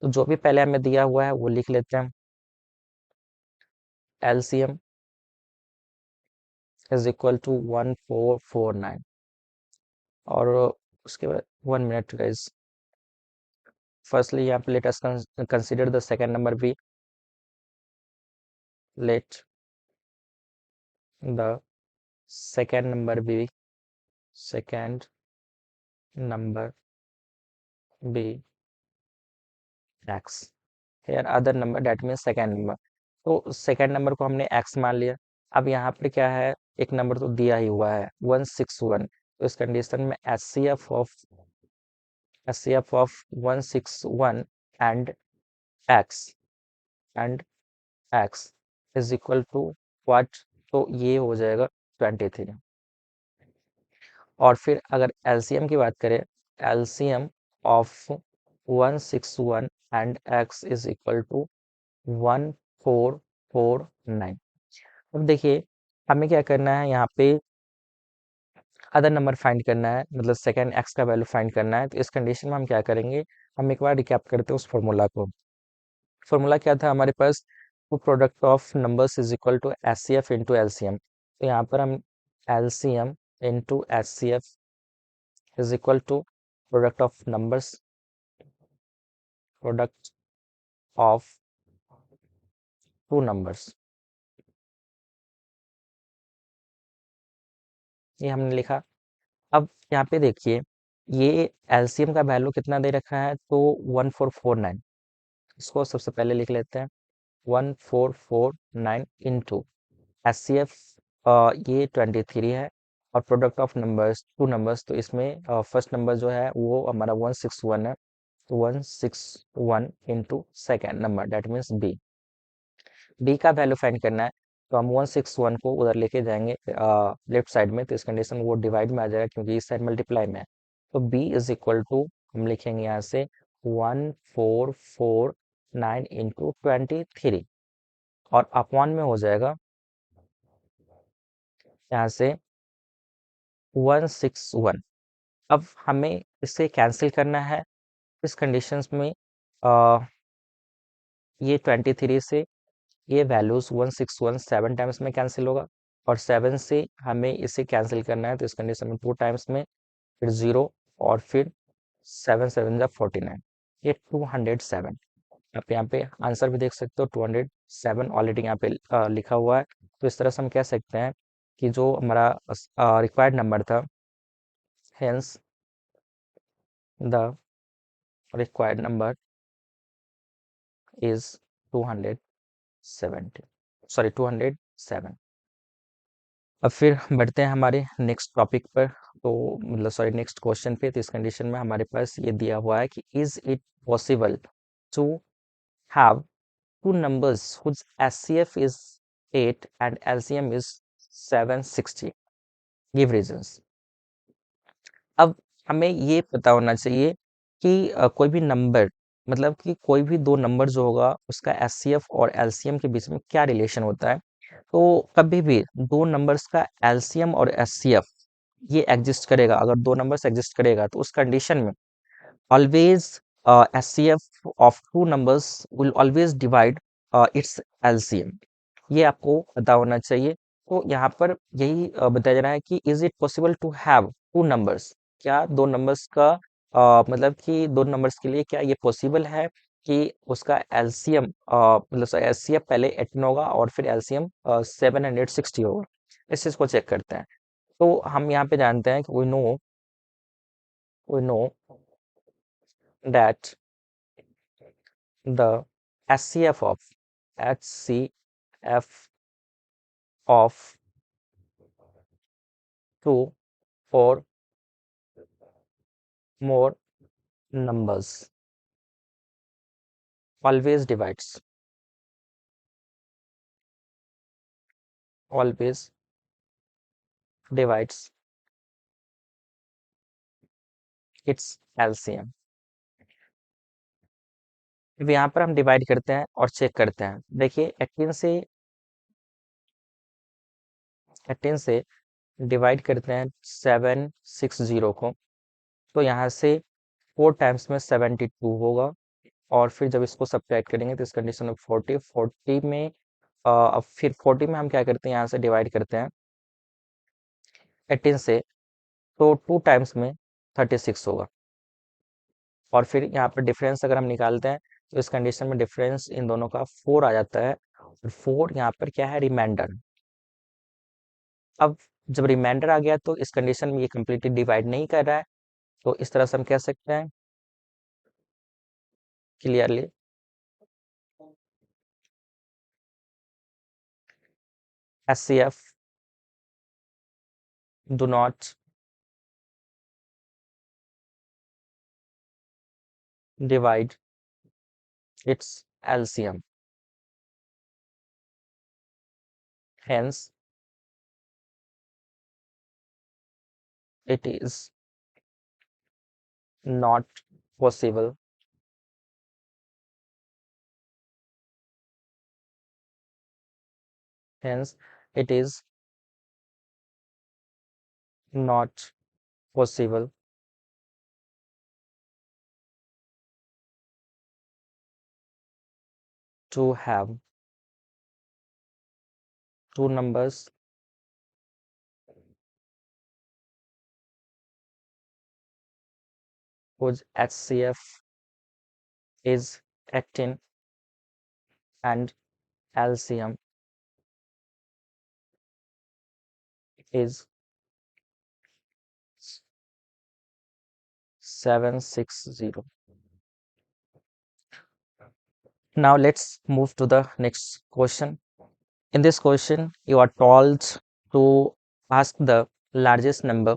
Speaker 1: तो जो भी पहले हमें दिया हुआ है वो लिख लेते हैं, एलसीएम इज इक्वल टू 1449, और उसके बाद 1 मिनट गाइस, फर्स्टली यहाँ पे let us consider the second number B, let the second number B, second number B X, here other number that means second number. तो सेकंड नंबर को हमने x मान लिया। अब यहाँ पे क्या है, एक नंबर तो दिया ही हुआ है 161, तो इस कंडीशन में HCF of 161 and X, and X is equal to what, तो ये हो जाएगा 23। और फिर अगर एलसीएम की बात करें, LCM of 161 and X is equal to 1449। अब देखिए हमें क्या करना है, यहाँ पे अदर नंबर फाइंड करना है, मतलब सेकेंड एक्स का वैल्यू फाइंड करना है। तो इस कंडीशन में हम क्या करेंगे, हम एक बार रिकैप करते हैं उस फॉर्मूला को। फॉर्मूला क्या था हमारे पास, वो product of numbers is equal to HCF into LCM. तो यहाँ पर हम LCM into HCF is equal to product of numbers, product of two numbers, ये हमने लिखा। अब यहाँ पे देखिए ये एलसीएम का वैल्यू कितना दे रखा है, तो 1449, इसको सबसे पहले लिख लेते हैं 1449 इंटू एचसीएफ, ये 23 है, और product of numbers two numbers, तो इसमें फर्स्ट नंबर जो है वो हमारा 161 है, तो 161 into second number that means B, B का वैल्यू फाइंड करना है। तो हम 161 को उधर लेके जाएंगे लेफ्ट साइड में, तो इस कंडीशन वो डिवाइड में आ जाएगा क्योंकि इस साइड मल्टीप्लाई में है। तो बी इज इक्वल टू हम लिखेंगे यहाँ से 1449 9 इंटू 23 और अपॉन में हो जाएगा यहाँ से 161। अब हमें इसे कैंसिल करना है। इस कंडीशंस में ये 23 से ये वैल्यूज 161 7 टाइम्स में कैंसिल होगा और 7 से हमें इसे कैंसिल करना है, तो इस कंडीशन में 2 टाइम्स में, फिर 0 और फिर 7 7 जा 49, ये 207। आप यहाँ पे आंसर भी देख सकते हो, 207 ऑलरेडी यहाँ पे लिखा हुआ है। तो इस तरह से हम कह सकते हैं कि जो हमारा रिक्वायर्ड नंबर था, hence the required number is 270, sorry 207। अब फिर बढ़ते हैं हमारे नेक्स्ट टॉपिक पर, तो मतलब सॉरी नेक्स्ट क्वेश्चन पे। तो इस कंडीशन में हमारे पास ये दिया हुआ है कि is it possible to have two numbers whose SCF is 8 and LCM is 760. Give reasons. अब हमें ये पता होना चाहिए कि कोई भी नंबर, मतलब कि कोई भी दो नंबर जो होगा उसका एचसीएफ और एलसीएम के बीच में क्या रिलेशन होता है। तो कभी भी दो नंबर्स का एलसीएम और एचसीएफ ये एग्जिस्ट करेगा, अगर दो नंबर्स एग्जिस्ट करेगा तो उस कंडीशन में always SCF of two numbers will always divide its LCM। ये आपको पता होना चाहिए। तो यहाँ पर यही बताया जा रहा है कि is it possible to have two numbers, क्या दो नंबर्स का मतलब कि दो नंबर्स के लिए क्या ये पॉसिबल है कि उसका एलसीएम मतलब एचसीएफ पहले 18 होगा और फिर एलसीएम 760 होगा। इस चीज को चेक करते हैं। तो हम यहाँ पे जानते हैं कि we know that the SCF of HCF of two or more numbers always divides its LCM। अब यहाँ पर हम डिवाइड करते हैं और चेक करते हैं। देखिए 18 से डिवाइड करते हैं 760 को, तो यहाँ से 4 टाइम्स में 72 होगा और फिर जब इसको सब्ट्रैक्ट करेंगे तो इस कंडीशन में 40 में अब फिर 40 में हम क्या करते हैं, यहाँ से डिवाइड करते हैं 18 से, तो 2 टाइम्स में 36 होगा और फिर यहाँ पर डिफरेंस अगर हम निकालते हैं तो इस कंडीशन में डिफरेंस इन दोनों का 4 आ जाता है और 4 यहाँ पर क्या है, रिमाइंडर। अब जब रिमाइंडर आ गया तो इस कंडीशन में ये कम्प्लीटली डिवाइड नहीं कर रहा है, तो इस तरह से हम कह सकते हैं clearly SCF do not divide its LCM, hence it is not possible hence it is not possible to have two numbers whose HCF is 18 and LCM is 760. Now let's move to the next question. In this question, you are told to ask the largest number.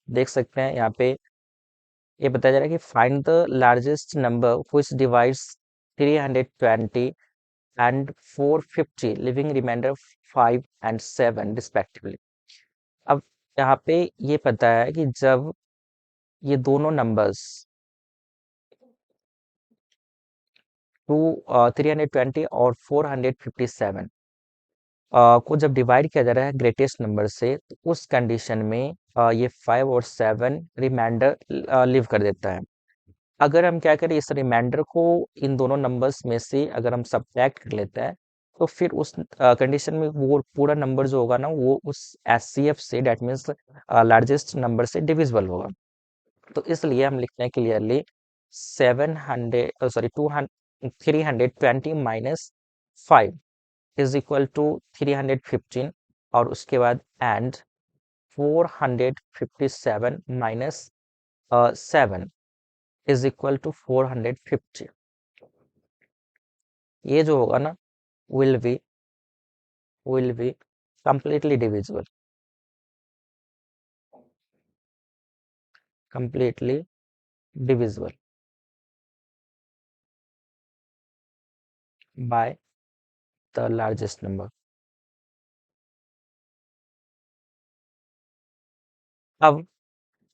Speaker 1: देख सकते हैं यहाँ पे ये बताया जा रहा है कि find the largest number which divides 320 and 450, leaving remainder 5 and 7 respectively। अब यहाँ पे ये पता है कि जब ये दोनों नंबर्स 320 और 457 को जब डिवाइड किया जा रहा है ग्रेटेस्ट नंबर से, तो उस कंडीशन में ये 5 और 7 रिमाइंडर लिव कर देता है। अगर हम क्या करें, इस रिमाइंडर को इन दोनों नंबर्स में से अगर हम सब्ट्रैक्ट कर लेते हैं, तो फिर उस कंडीशन में वो पूरा नंबर जो होगा ना, वो उस एचसीएफ से, डेट मीन्स लार्जेस्ट नंबर से डिविजिबल होगा। तो इसलिए हम लिखते हैं clearly 700 sorry 200 320 minus 5 is equal to 315, और उसके बाद and 457 minus 7 is equal to 450। ये जो होगा ना, will be completely divisible, completely divisible by the largest number. अब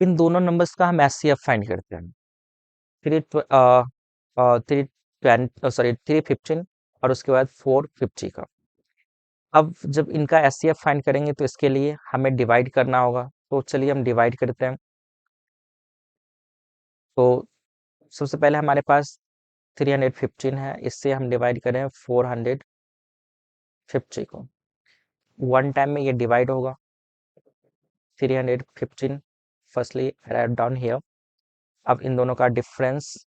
Speaker 1: इन दोनों नंबर्स का हम एचसीएफ फाइंड करते हैं। थ्री थ्री सॉरी 315 और उसके बाद 450 का। अब जब इनका एचसीएफ फाइंड करेंगे तो इसके लिए हमें डिवाइड करना होगा, तो चलिए हम डिवाइड करते हैं। तो सबसे पहले हमारे पास 315 है, इससे हम डिवाइड करें 450 को। वन टाइम में ये डिवाइड होगा। 315 फर्स्टली राइट डाउन हियर। अब इन दोनों का डिफरेंस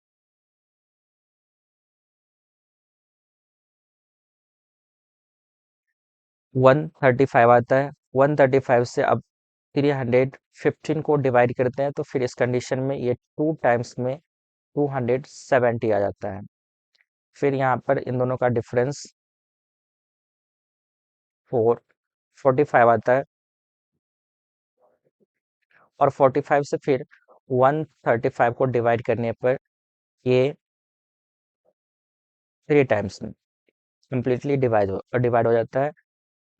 Speaker 1: 135 आता है। 135 से अब 315 को डिवाइड करते हैं, तो फिर इस कंडीशन में ये 2 टाइम्स में 270 आ जाता है। फिर यहाँ पर इन दोनों का डिफरेंस 45 आता है, और 45 से फिर 135 को डिवाइड करने पर ये 3 टाइम्स में कम्प्लीटली डिवाइड हो जाता है।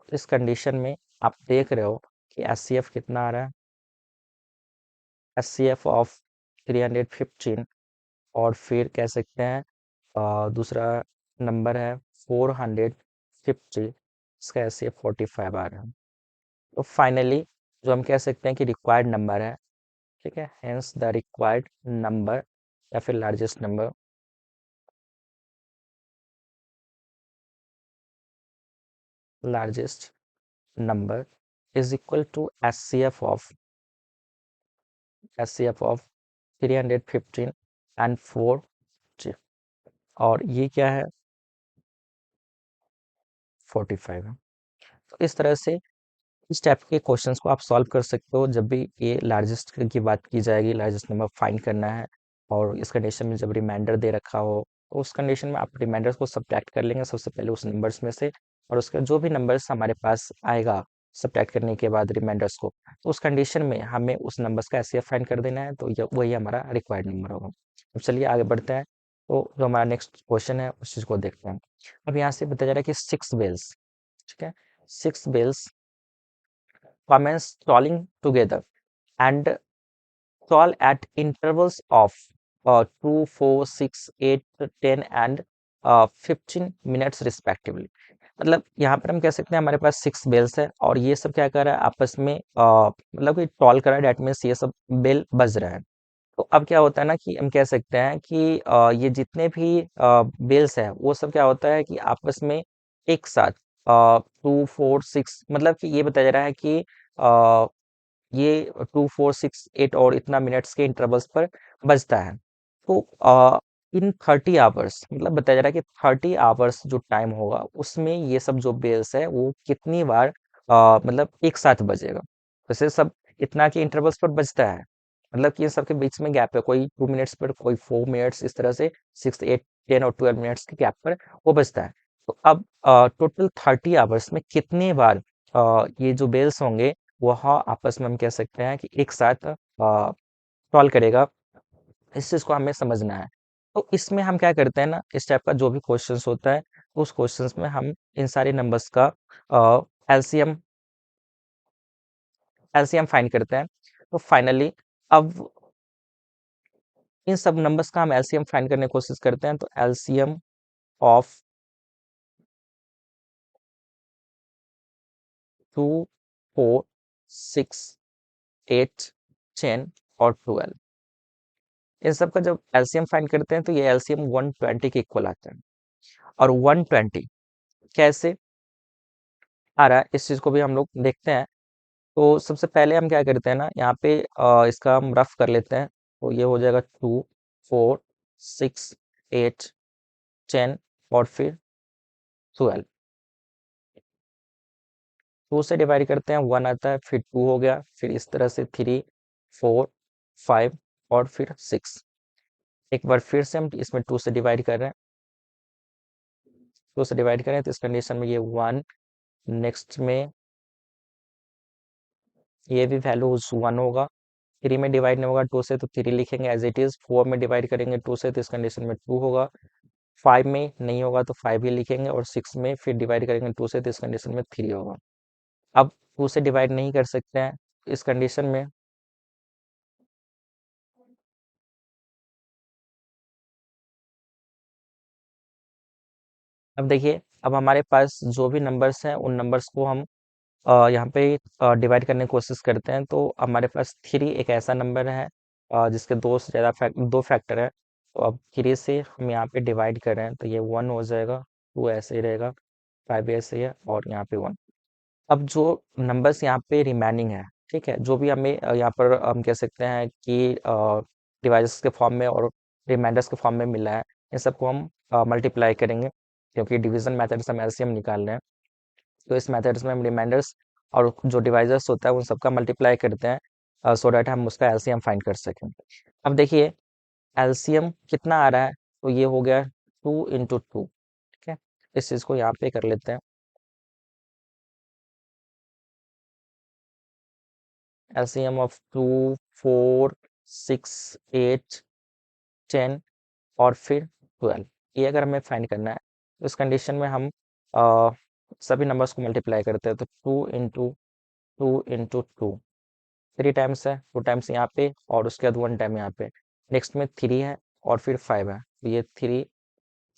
Speaker 1: इस कंडीशन में आप देख रहे हो कि एचसीएफ कितना आ रहा है, एचसीएफ ऑफ 315, और फिर कह सकते हैं दूसरा नंबर है 450, इसका एचसीएफ 45 आ रहा है। तो फाइनली जो हम कह सकते हैं कि रिक्वायर्ड नंबर है, ठीक है, हेंस द रिक्वायर्ड नंबर या फिर largest number is equal to HCF of 315 and 4, और ये क्या है, 45 है। तो इस तरह से इस टाइप के क्वेश्चंस को आप सॉल्व कर सकते हो जब भी ये लार्जेस्ट की बात की जाएगी, लार्जेस्ट नंबर फाइंड करना है, और इस कंडीशन में जब रिमाइंडर दे रखा हो, तो उस कंडीशन में आप रिमाइंडर्स को सब्ट्रैक्ट कर लेंगे सबसे पहले उस नंबर्स में से, और उसका जो भी नंबर्स हमारे पास आएगा सब्ट्रैक्ट करने के बाद रिमाइंडर्स को, तो उस कंडीशन में हमें उस नंबर्स का एचसीएफ फाइंड कर देना है, तो वही हमारा रिक्वायर्ड नंबर होगा। अब चलिए आगे बढ़ते हैं। तो जो हमारा नेक्स्ट क्वेश्चन है उस चीज़ को देखते हैं। अब यहाँ से बताया जा रहा है कि 6 बेल्स, ठीक है, 6 bells commence tolling together and toll at intervals of 2, 4, 6, 8, 10 and 15 minutes respectively। मतलब यहाँ पर हम कह सकते हैं हमारे पास 6 बेल्स है, और ये सब क्या कर रहा है आपस में, मतलब कि टॉल कर रहा है, डेट मीन्स ये सब बेल बज रहा है। तो अब क्या होता है ना कि हम कह सकते हैं कि ये जितने भी बेल्स हैं वो सब क्या होता है कि आपस में एक साथ 2, 4, 6, मतलब कि ये बताया जा रहा है कि अ, ये 2, 4, 6, 8 और इतना मिनट्स के इंटरवल्स पर बजता है। तो इन 30 आवर्स, मतलब बताया जा रहा है कि 30 आवर्स जो टाइम होगा उसमें ये सब जो बेल्स है वो कितनी बार मतलब एक साथ बजेगा। वैसे सब इतना के इंटरवल्स पर बजता है, मतलब कि इन सबके बीच में गैप है, कोई 2 मिनट्स पर, कोई 4 मिनट्स, इस तरह से 6, 8, 10 और 12 मिनट्स के गैप पर वो बजता है। तो अब टोटल 30 आवर्स में कितने बार ये जो बेल्स होंगे वह आपस में हम कह सकते हैं कि एक साथ कॉल करेगा, इस चीज़ को हमें समझना है। तो इसमें हम क्या करते हैं ना, इस टाइप का जो भी क्वेश्चंस होता है, उस क्वेश्चंस में हम इन सारे नंबर्स का एलसीएम एलसीएम फाइंड करते हैं। तो फाइनली अब इन सब नंबर्स का हम एलसीएम फाइंड करने की कोशिश करते हैं, तो एलसीएम ऑफ 2, 4, 6, 8, 10 और 12। इन सब का जब एलसीएम फाइंड करते हैं तो ये एलसीएम 120 के इक्वल आता है। और 120 कैसे आ रहा है इस चीज को भी हम लोग देखते हैं। तो सबसे पहले हम क्या करते हैं ना, यहाँ पे इसका हम रफ कर लेते हैं। तो ये हो जाएगा 2, 4, 6, 8, 10 और फिर 12। 2 से डिवाइड करते हैं 1 आता है, फिर 2 हो गया, फिर इस तरह से 3, 4, 5 और फिर 6। एक बार फिर से हम इसमें 2 से डिवाइड कर रहे हैं। 2 से डिवाइड करें तो इस कंडीशन में ये 1, नेक्स्ट में ये भी वैल्यू 1 होगा। 3 में डिवाइड नहीं होगा 2 से तो 3 लिखेंगे एज इट इज। 4 में डिवाइड करेंगे 2 से तो इस कंडीशन में 2 होगा। 5 में नहीं होगा तो 5 ही लिखेंगे, और 6 में फिर डिवाइड करेंगे 2 से तो इस कंडीशन में 3 होगा। अब 2 से डिवाइड नहीं कर सकते हैं इस कंडीशन में। अब देखिए, अब हमारे पास जो भी नंबर्स हैं उन नंबर्स को हम यहाँ पे डिवाइड करने की कोशिश करते हैं। तो हमारे पास 3 एक ऐसा नंबर है जिसके दो से ज़्यादा दो फैक्टर है। तो अब 3 से हम यहाँ पे डिवाइड कर रहे हैं तो ये 1 हो जाएगा, 2 ऐसे ही रहेगा, 5 ऐसे ही है और यहाँ पे 1। अब जो नंबर्स यहाँ पे रिमेनिंग है, ठीक है, जो भी हमें यहाँ पर हम कह सकते हैं कि डिवाइसेस के फॉर्म में और रिमाइंडर्स के फॉर्म में मिला है, इन सबको हम मल्टीप्लाई करेंगे, क्योंकि डिवीजन मेथड से हम एलसीएम निकाल रहे हैं। तो इस मेथड्स में हम रिमाइंडर्स और जो डिवाइजर्स होता है उन सबका मल्टीप्लाई करते हैं सो डैट हम उसका एलसीएम फाइंड कर सकें। अब देखिए एलसीएम कितना आ रहा है, तो ये हो गया 2 × 2, ठीक है। इस चीज़ को यहाँ पे कर लेते हैं। एलसीएम ऑफ 2, 4, 6, 8, 10 और फिर 12, ये अगर हमें फाइंड करना है तो इस कंडीशन में हम अ, सभी नंबर्स को मल्टीप्लाई करते हैं। तो 2 × 2 3 टाइम्स है, 2 टाइम्स यहाँ पे और उसके बाद 1 टाइम यहाँ पे। नेक्स्ट में 3 है और फिर 5 है, तो ये 3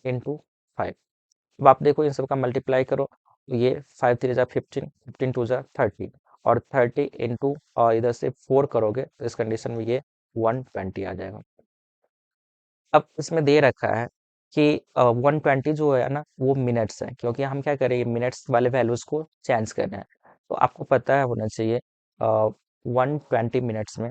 Speaker 1: × 5। अब आप देखो इन सब का मल्टीप्लाई करो तो ये 5 3 जा 15, 15 2 जा 30 और 30 इंटू इधर से 4 करोगे तो इस कंडीशन में ये 120 आ जाएगा। अब इसमें दे रखा है कि 120 जो है ना वो मिनट्स है, क्योंकि हम क्या करेंगे मिनट्स वाले वैल्यूज को चेंज कर रहे हैं। तो आपको पता है होना चाहिए 120 मिनट्स में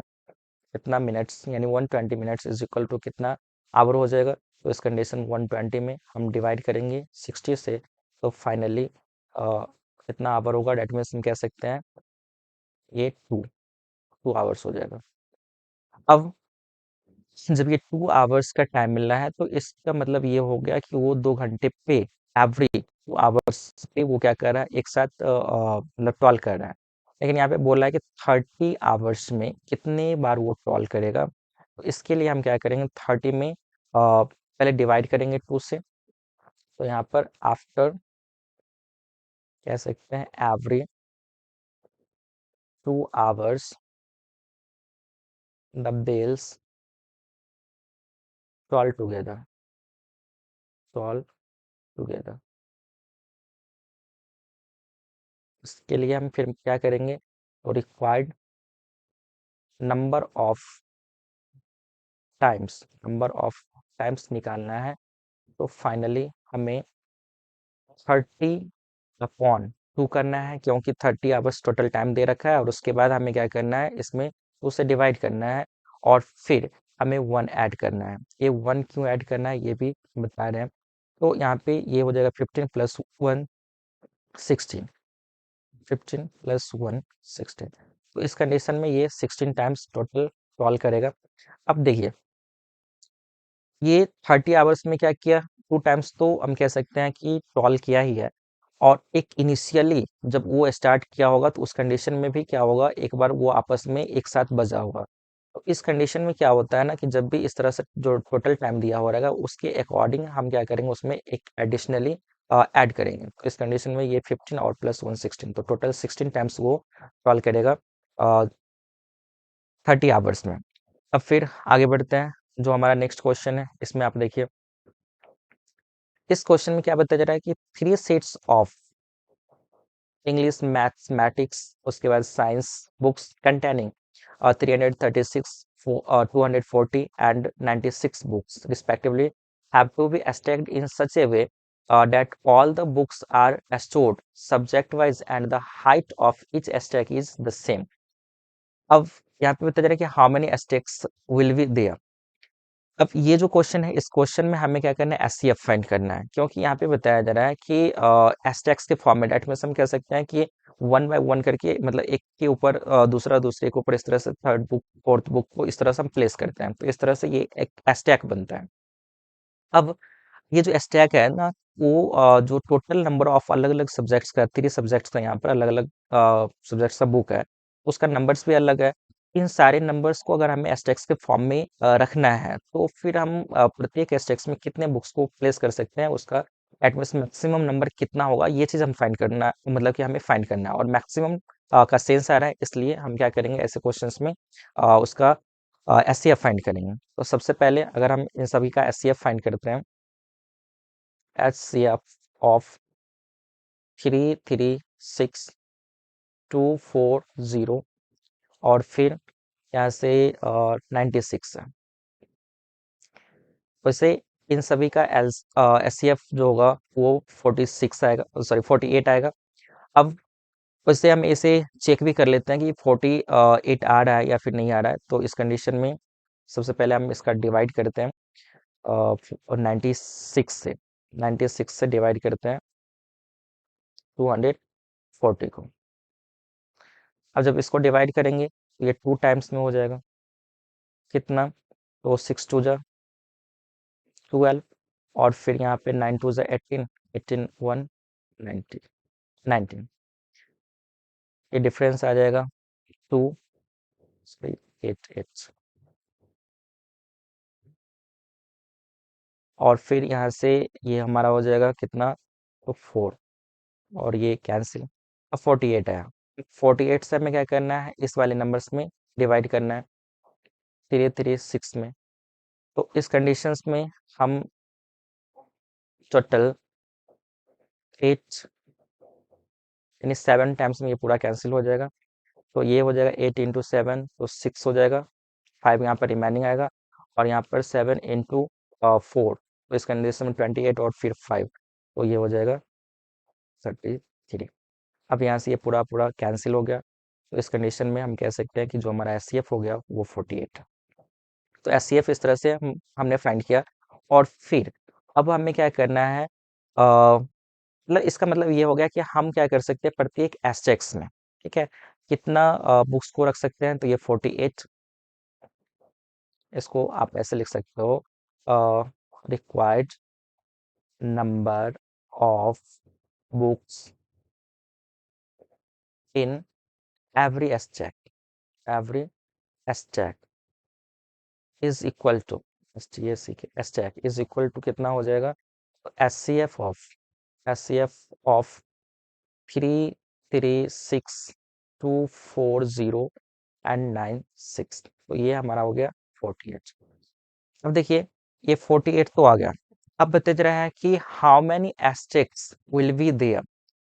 Speaker 1: कितना मिनट्स, यानी 120 मिनट्स इज इक्वल टू कितना आवर हो जाएगा। तो इस कंडीशन 120 में हम डिवाइड करेंगे 60 से, तो फाइनली कितना आवर होगा, डेट मीन्स हम कह सकते हैं ये 2 आवर्स हो जाएगा। अब जब ये 2 आवर्स का टाइम मिल रहा है तो इसका मतलब ये हो गया कि वो 2 घंटे पे एवरी 2 आवर्स पे वो क्या कर रहा है, एक साथ मतलब टॉल कर रहा है। लेकिन यहाँ पे बोला है कि 30 आवर्स में कितने बार वो टॉल करेगा। तो इसके लिए हम क्या करेंगे 30 में पहले डिवाइड करेंगे 2 से। तो यहाँ पर आफ्टर कह सकते हैं every 2 hours the bells toll together, toll together. इसके लिए हम फिर क्या करेंगे, required number of times, number of times निकालना है। तो फाइनली हमें 30/2 करना है, क्योंकि 30 आवर्स टोटल टाइम दे रखा है, और उसके बाद हमें क्या करना है इसमें 2 से डिवाइड करना है और फिर हमें 1 ऐड करना है। ये 1 क्यों ऐड करना है ये भी बता रहे हैं। तो यहाँ पे ये हो जाएगा 15 + 1 16, 15 + 1 16। तो इस कंडीशन में ये 16 टाइम्स टोटल कॉल करेगा। अब देखिए ये 30 आवर्स में क्या किया, 2 टाइम्स तो हम कह सकते हैं कि टॉल किया ही है। और एक इनिशियली जब वो स्टार्ट किया होगा तो उस कंडीशन में भी क्या होगा, एक बार वो आपस में एक साथ बजा होगा। तो इस कंडीशन में क्या होता है ना कि जब भी इस तरह से जो टोटल टाइम दिया हो रहेगा उसके अकॉर्डिंग हम क्या करेंगे उसमें एक एडिशनली ऐड करेंगे। तो इस कंडीशन में ये 15 और प्लस 1 16, तो टोटल 16 टाइम्स वो कॉल करेगा 30 आवर्स में। अब फिर आगे बढ़ते हैं, जो हमारा नेक्स्ट क्वेश्चन है इसमें आप देखिए इस क्वेश्चन में क्या बताया जा रहा है कि 3 सेट्स ऑफ इंग्लिश मैथमेटिक्स, उसके बाद science books containing 336, 240 and 96 books respectively have to be stacked in such a way that all the books are stored subject wise and the height of each stack is the same. अब यहाँ पे बताया जा रहा है कि how many stacks will be there. अब ये जो क्वेश्चन है, इस क्वेश्चन में हमें क्या करना है, एचसीएफ फाइंड करना है, क्योंकि यहाँ पे बताया जा रहा है कि एस्टेक्स के फॉर्मेट में से हम कह सकते हैं कि वन बाय वन करके, मतलब एक के ऊपर दूसरा दूसरे के ऊपर, इस तरह से थर्ड बुक फोर्थ बुक को इस तरह से हम प्लेस करते हैं, तो इस तरह से ये एक एस्टैक बनता है। अब ये जो स्टैक है ना, वो जो टोटल नंबर ऑफ अलग अलग सब्जेक्ट्स का, 3 सब्जेक्ट्स का, यहाँ पर अलग अलग सब्जेक्ट्स का बुक है, उसका नंबर्स भी अलग है। इन सारे नंबर्स को अगर हमें एस्टेक्स के फॉर्म में रखना है, तो फिर हम प्रत्येक एस्टेक्स में कितने बुक्स को प्लेस कर सकते हैं, उसका एटमोस्ट मैक्सिमम नंबर कितना होगा, ये चीज़ हम फाइंड करना, मतलब कि हमें फाइंड करना है। और मैक्सिमम का सेंस आ रहा है, इसलिए हम क्या करेंगे ऐसे क्वेश्चंस में उसका एचसीएफ फाइंड करेंगे। तो सबसे पहले अगर हम इन सभी का एचसीएफ फाइंड करते हैं, HCF of 336,240 और फिर यहाँ से 96 है। वैसे इन सभी का एचसीएफ जो होगा वो 46 आएगा, सॉरी 48 आएगा। अब वैसे हम इसे चेक भी कर लेते हैं कि 48 आ रहा है या फिर नहीं आ रहा है। तो इस कंडीशन में सबसे पहले हम इसका डिवाइड करते हैं और 96 से डिवाइड करते हैं 240 को। अब जब इसको डिवाइड करेंगे तो ये 2 टाइम्स में हो जाएगा, कितना, तो 6 टू जा 12, और फिर यहाँ पे 9 टू जा 18, 18 1 90, 19, ये डिफरेंस आ जाएगा 2, सॉरी 8 8, और फिर यहाँ से ये हमारा हो जाएगा कितना, तो 4, और ये कैंसिल। अब 48 आया, 48 से हमें क्या करना है, इस वाले नंबर्स में डिवाइड करना है 336 में। तो इस कंडीशंस में हम टोटल 8, यानी 7 टाइम्स में ये पूरा कैंसिल हो जाएगा। तो ये हो जाएगा 8 इंटू 7, तो 6 हो जाएगा, 5 यहाँ पर रिमेनिंग आएगा, और यहाँ पर 7 इंटू 4, तो इस कंडीशन में 28 और फिर 5, तो ये हो जाएगा 33। अब यहाँ से ये पूरा पूरा कैंसिल हो गया, तो इस कंडीशन में हम कह सकते हैं कि जो हमारा एचसीएफ हो गया वो 48 है। तो एचसीएफ इस तरह से हमने फाइंड किया। और फिर अब हमें क्या करना है, मतलब इसका मतलब ये हो गया कि हम क्या कर सकते हैं प्रत्येक एस्टेक्स में, ठीक है, कितना बुक्स को रख सकते हैं, तो ये 48, इसको आप ऐसे लिख सकते हो, required number of books in every stack, every stack is equal to, stack is equal to कितना हो जाएगा, S C F of 336,240 and 96, तो ये हमारा हो गया 48। अब देखिए ये 48 तो आ गया। अब बता रहा है कि how many stacks will be there,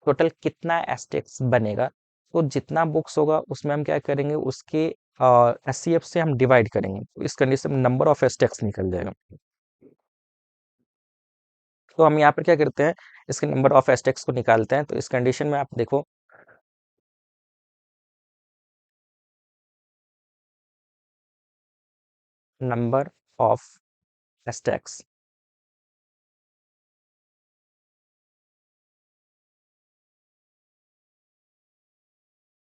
Speaker 1: total कितना एस्टेक्स बनेगा। तो जितना बुक्स होगा उसमें हम क्या करेंगे, उसके एचसीएफ से हम डिवाइड करेंगे, तो इस कंडीशन में नंबर ऑफ एस्टेक्स निकल जाएगा। तो हम यहाँ पर क्या करते हैं, इसके नंबर ऑफ एस्टेक्स को निकालते हैं। तो इस कंडीशन में आप देखो, नंबर ऑफ एस्टेक्स,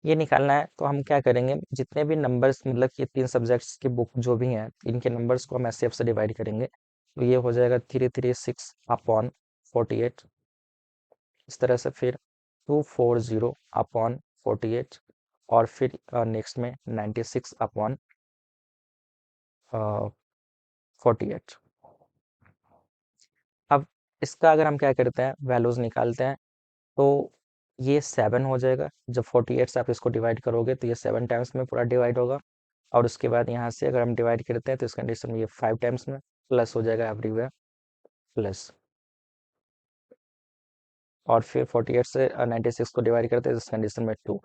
Speaker 1: ये निकालना है। तो हम क्या करेंगे, जितने भी नंबर्स, मतलब कि 3 सब्जेक्ट्स की बुक जो भी हैं, इनके नंबर्स को हम एचसीएफ से डिवाइड करेंगे, तो ये हो जाएगा 336 अपॉन 48, इस तरह से फिर 240 अपॉन 48, और फिर नेक्स्ट में 96 अपॉन 48। अब इसका अगर हम क्या करते हैं, वैल्यूज निकालते हैं, तो ये 7 हो जाएगा। जब 48 से आप इसको डिवाइड करोगे तो ये 7 टाइम्स में पूरा डिवाइड होगा, और उसके बाद यहाँ से अगर हम डिवाइड करते हैं तो इस कंडीशन में ये 5 टाइम्स में प्लस हो जाएगा एवरीवेयर, प्लस और फिर 48 से 96 को डिवाइड करते हैं इस कंडीशन में 2।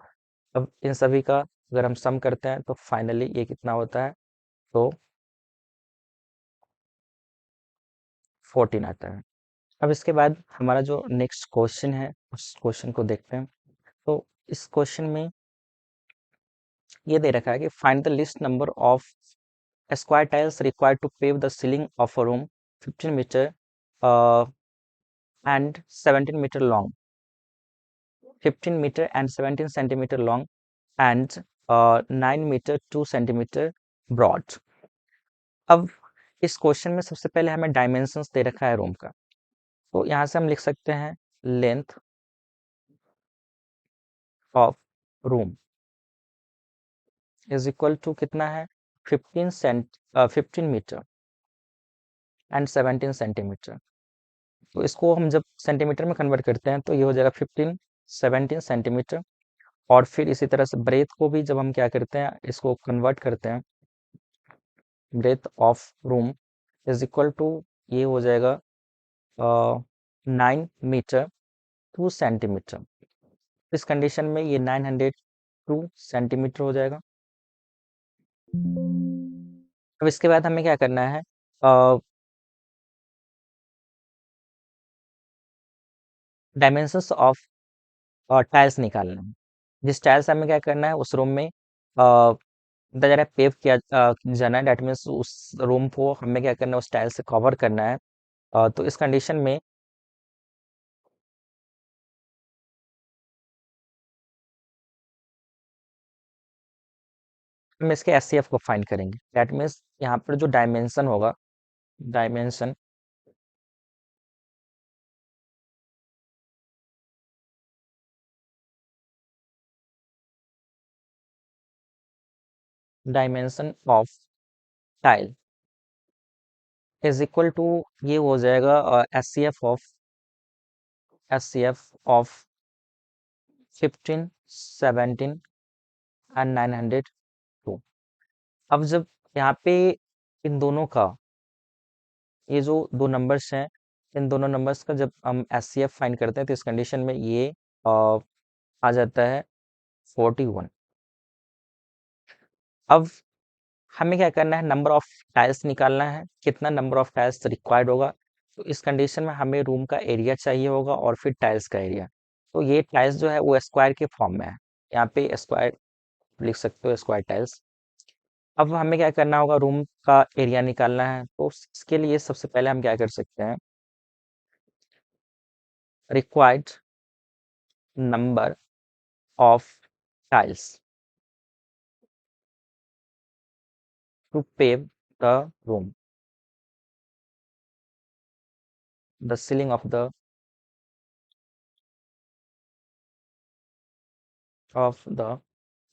Speaker 1: अब इन सभी का अगर हम सम करते हैं तो फाइनली ये कितना होता है, तो 14 आता है। अब इसके बाद हमारा जो नेक्स्ट क्वेश्चन है उस क्वेश्चन को देखते हैं। तो इस क्वेश्चन में ये दे रखा है कि find the least number of square tiles required to pave the ceiling of a room 15 metre and 17 meter long, 15 meter and 17 centimeter long, and 9 meter 2 centimeter broad। अब इस क्वेश्चन में सबसे पहले हमें डायमेंशंस दे रखा है रूम का, तो यहाँ से हम लिख सकते हैं length of room is equal to कितना है 15 मीटर एंड 17 सेंटीमीटर। तो इसको हम जब सेंटीमीटर में कन्वर्ट करते हैं तो ये हो जाएगा 17 सेंटीमीटर। और फिर इसी तरह से ब्रेथ को भी जब हम क्या करते हैं इसको कन्वर्ट करते हैं, breadth of room is equal to ये हो जाएगा 9 मीटर 2 सेंटीमीटर। इस कंडीशन में ये 902 सेंटीमीटर हो जाएगा। अब इसके बाद हमें क्या करना है, डायमेंशंस ऑफ टाइल्स निकालना है। जिस टाइल्स हमें क्या करना है उस रूम में जरा पेव किया जाना है, डेट मीन्स उस रूम को हमें क्या करना है उस टाइल्स से कवर करना है। तो इस कंडीशन में हम इसके एचसीएफ को फाइंड करेंगे, डेट मीन्स यहाँ पर जो डायमेंशन होगा, dimension dimension of tile is equal to ये हो जाएगा एचसीएफ ऑफ 15 17 एंड 902। अब जब यहाँ पे इन दोनों का ये जो दो नंबर्स हैं, इन दोनों नंबर्स का जब हम एचसीएफ फाइंड करते हैं तो इस कंडीशन में ये आ जाता है 41। अब हमें क्या करना है, नंबर ऑफ टाइल्स निकालना है, कितना नंबर ऑफ टाइल्स रिक्वायर्ड होगा। तो इस कंडीशन में हमें रूम का एरिया चाहिए होगा और फिर टाइल्स का एरिया। तो ये टाइल्स जो है वो स्क्वायर के फॉर्म में है, यहाँ पे स्क्वायर लिख सकते हो, स्क्वायर टाइल्स। अब हमें क्या करना होगा, रूम का एरिया निकालना है, तो इसके लिए सबसे पहले हम क्या कर सकते हैं, required number of tiles to pave the room, the ceiling of the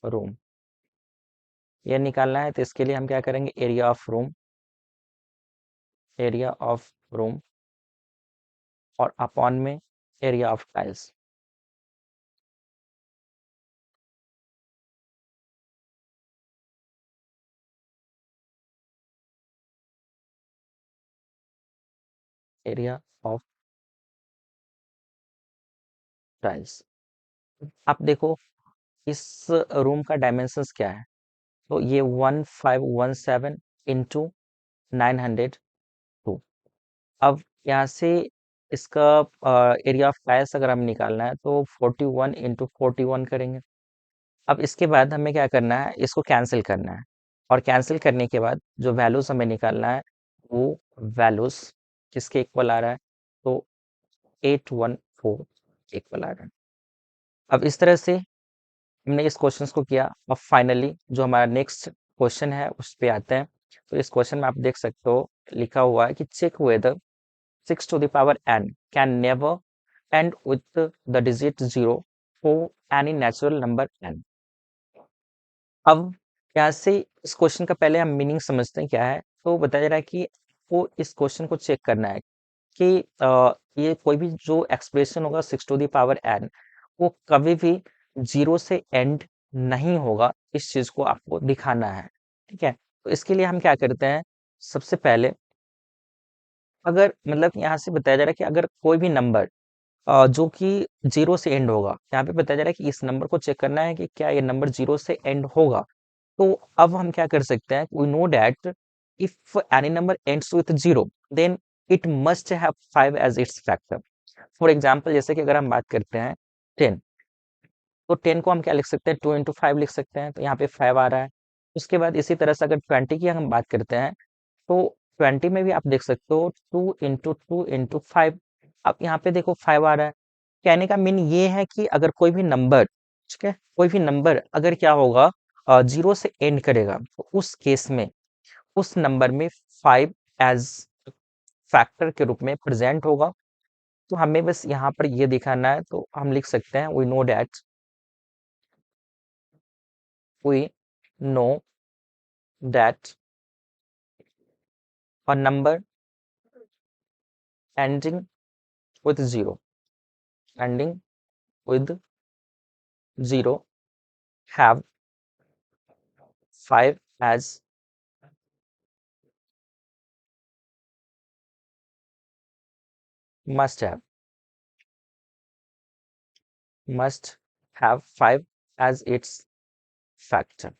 Speaker 1: room, ये निकालना है। तो इसके लिए हम क्या करेंगे, एरिया ऑफ रूम और अपॉन में area of tiles. Area of tiles. आप देखो इस रूम का डायमेंशंस क्या है, तो ये 1517 इंटू 902। अब यहाँ से इसका एरिया ऑफ टाइल्स अगर हम निकालना है तो 41 इंटू 41 करेंगे। अब इसके बाद हमें क्या करना है, इसको कैंसिल करना है, और कैंसिल करने के बाद जो वैल्यूज हमें निकालना है वो वैल्यूज किसके इक्वल आ रहा है, तो 814 इक्वल आ रहा है। अब इस तरह से हमने इस क्वेश्चन को किया। अब फाइनली जो हमारा नेक्स्ट क्वेश्चन है उस पे आते हैं। तो इस क्वेश्चन में आप देख सकते हो लिखा हुआ है कि check whether 6 to the power n can never end with the digit 0 for any natural number n। अब यहाँ से इस क्वेश्चन का पहले हम मीनिंग समझते हैं क्या है। तो बताया जा रहा है कि वो इस क्वेश्चन को चेक करना है कि ये कोई भी जो एक्सप्रेशन होगा 6 to the power n वो कभी भी 0 से एंड नहीं होगा, इस चीज को आपको दिखाना है। ठीक है, तो इसके लिए हम क्या करते हैं, सबसे पहले अगर मतलब यहाँ से बताया जा रहा है कि अगर कोई भी नंबर जो कि 0 से एंड होगा। यहाँ पे बताया जा रहा है कि इस नंबर को चेक करना है कि क्या ये नंबर 0 से एंड होगा। तो अब हम क्या कर सकते हैं, we know that if any number ends with 0 then it must have 5 as its factor. For example जैसे कि अगर हम बात करते हैं 10, तो 10 को हम क्या लिख सकते हैं, 2 इंटू 5 लिख सकते हैं, तो यहाँ पे 5 आ रहा है। उसके बाद इसी तरह से अगर 20 की हम बात करते हैं, तो 20 में भी आप देख सकते हो 2 इंटू 5। अब यहाँ पे देखो 5 आ रहा है। कहने का मीन ये है कि अगर कोई भी नंबर, ठीक है, कोई भी नंबर अगर क्या होगा, 0 से एंड करेगा, तो उस केस में उस नंबर में 5 एज फैक्टर के रूप में प्रेजेंट होगा। तो हमें बस यहाँ पर ये दिखाना है, तो हम लिख सकते हैं we know that a number ending with 0 ending with 0 have 5 as must have must have 5 as its factor।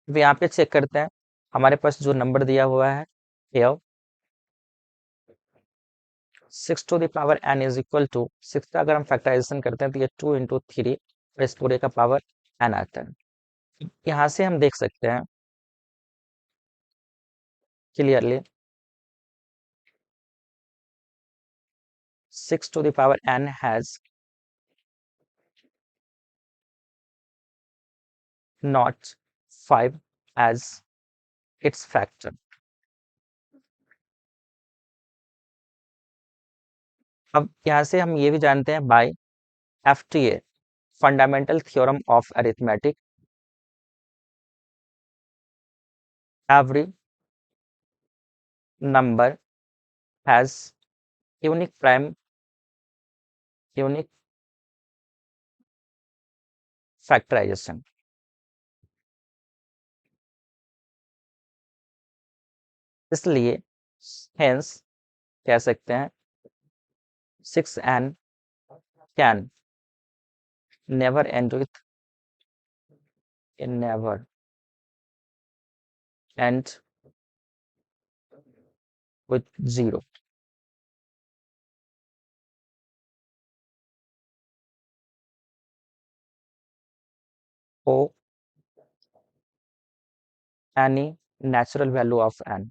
Speaker 1: अब यहाँ पे चेक करते हैं, हमारे पास जो नंबर दिया हुआ है here 6 to the power n is equal to 6 का अगर हम फैक्टराइजेशन करते हैं तो ये 2 इंटू 3 इस पूरे का पावर n आता है। यहाँ से हम देख सकते हैं clearly 6 to the power n has not 5 as its factor। अब यहाँ से हम ये भी जानते हैं by FTA fundamental theorem of arithmetic, every number has unique prime unique factorization. इसलिए हेंस कह सकते हैं 6n can never end with never end with 0 for any natural value of n।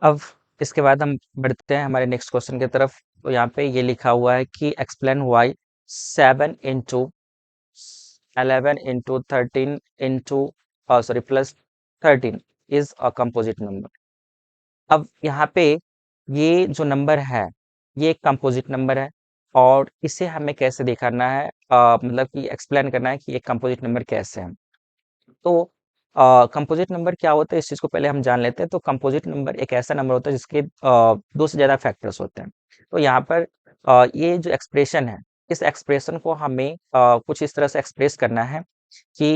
Speaker 1: अब इसके बाद हम बढ़ते हैं हमारे नेक्स्ट क्वेश्चन की तरफ। तो यहाँ पे ये लिखा हुआ है कि explain why 7 into 11 into 13 into sorry plus 13 is a composite number. अब यहाँ पे ये जो नंबर है ये एक कंपोजिट नंबर है, और इसे हमें कैसे दिखाना है, मतलब कि एक्सप्लेन करना है कि ये कंपोजिट नंबर कैसे है। तो कंपोजिट नंबर क्या होता है, इस चीज को पहले हम जान लेते हैं। तो कंपोजिट नंबर एक ऐसा नंबर होता है जिसके दो से ज्यादा फैक्टर्स होते हैं। तो यहाँ पर ये जो एक्सप्रेशन है, इस एक्सप्रेशन को हमें कुछ इस तरह से एक्सप्रेस करना है कि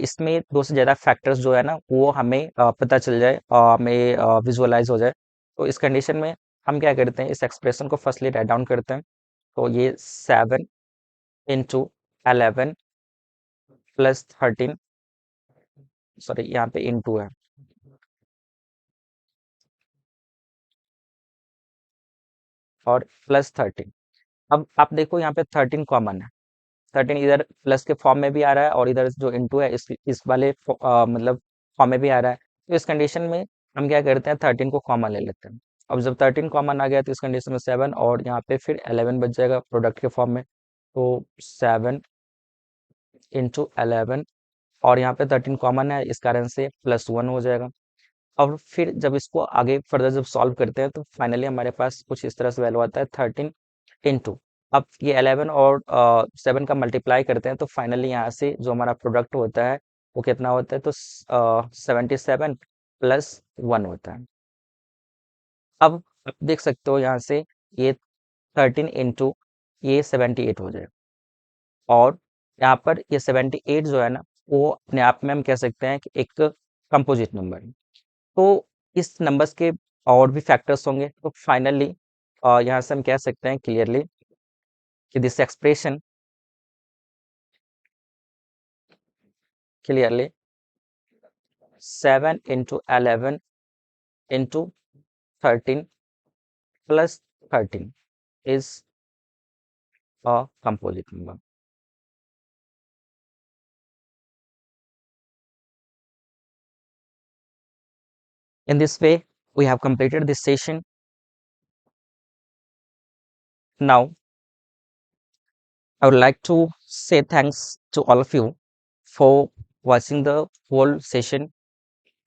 Speaker 1: इसमें दो से ज्यादा फैक्टर्स जो है ना वो हमें पता चल जाए, हमें विजुअलाइज हो जाए। तो इस कंडीशन में हम क्या करते हैं, इस एक्सप्रेशन को फर्स्टली राइट डाउन करते हैं। तो ये 7 इंटू 11 प्लस 13, सॉरी यहाँ पे इंटू है, और प्लस 13। अब आप देखो यहाँ पे 13 कॉमन है, 13 इधर प्लस के फॉर्म में भी आ रहा है, और इधर जो इंटू है इस वाले मतलब फॉर्म में भी आ रहा है। तो इस कंडीशन में हम क्या करते हैं, 13 को कॉमन ले लेते हैं। अब जब 13 कॉमन आ गया तो इस कंडीशन में 7 और यहाँ पे फिर 11 बच जाएगा प्रोडक्ट के फॉर्म में। तो 7 इंटू 11, और यहाँ पे 13 कॉमन है, इस कारण से +1 हो जाएगा। और फिर जब इसको आगे फर्दर जब सॉल्व करते हैं तो फाइनली हमारे पास कुछ इस तरह से वैल्यू आता है 13 इंटू, अब ये 11 और 7 का मल्टीप्लाई करते हैं तो फाइनली यहाँ से जो हमारा प्रोडक्ट होता है वो कितना होता है, तो 77 + 1 होता है। अब आप देख सकते हो यहाँ से ये 13 इंटू ये 78 हो जाएगा, और यहाँ पर ये 78 जो है ना वो अपने आप में हम कह सकते हैं कि एक कंपोजिट नंबर है। तो इस नंबर्स के और भी फैक्टर्स होंगे, तो फाइनली यहाँ से हम कह सकते हैं क्लियरली कि this expression clearly 7 into 11 into 13 plus 13 is a composite number. In this way, we have completed this session. Now, I would like to say thanks to all of you for watching the whole session.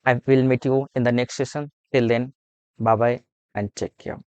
Speaker 1: I will meet you in the next session. Till then, bye bye and take care.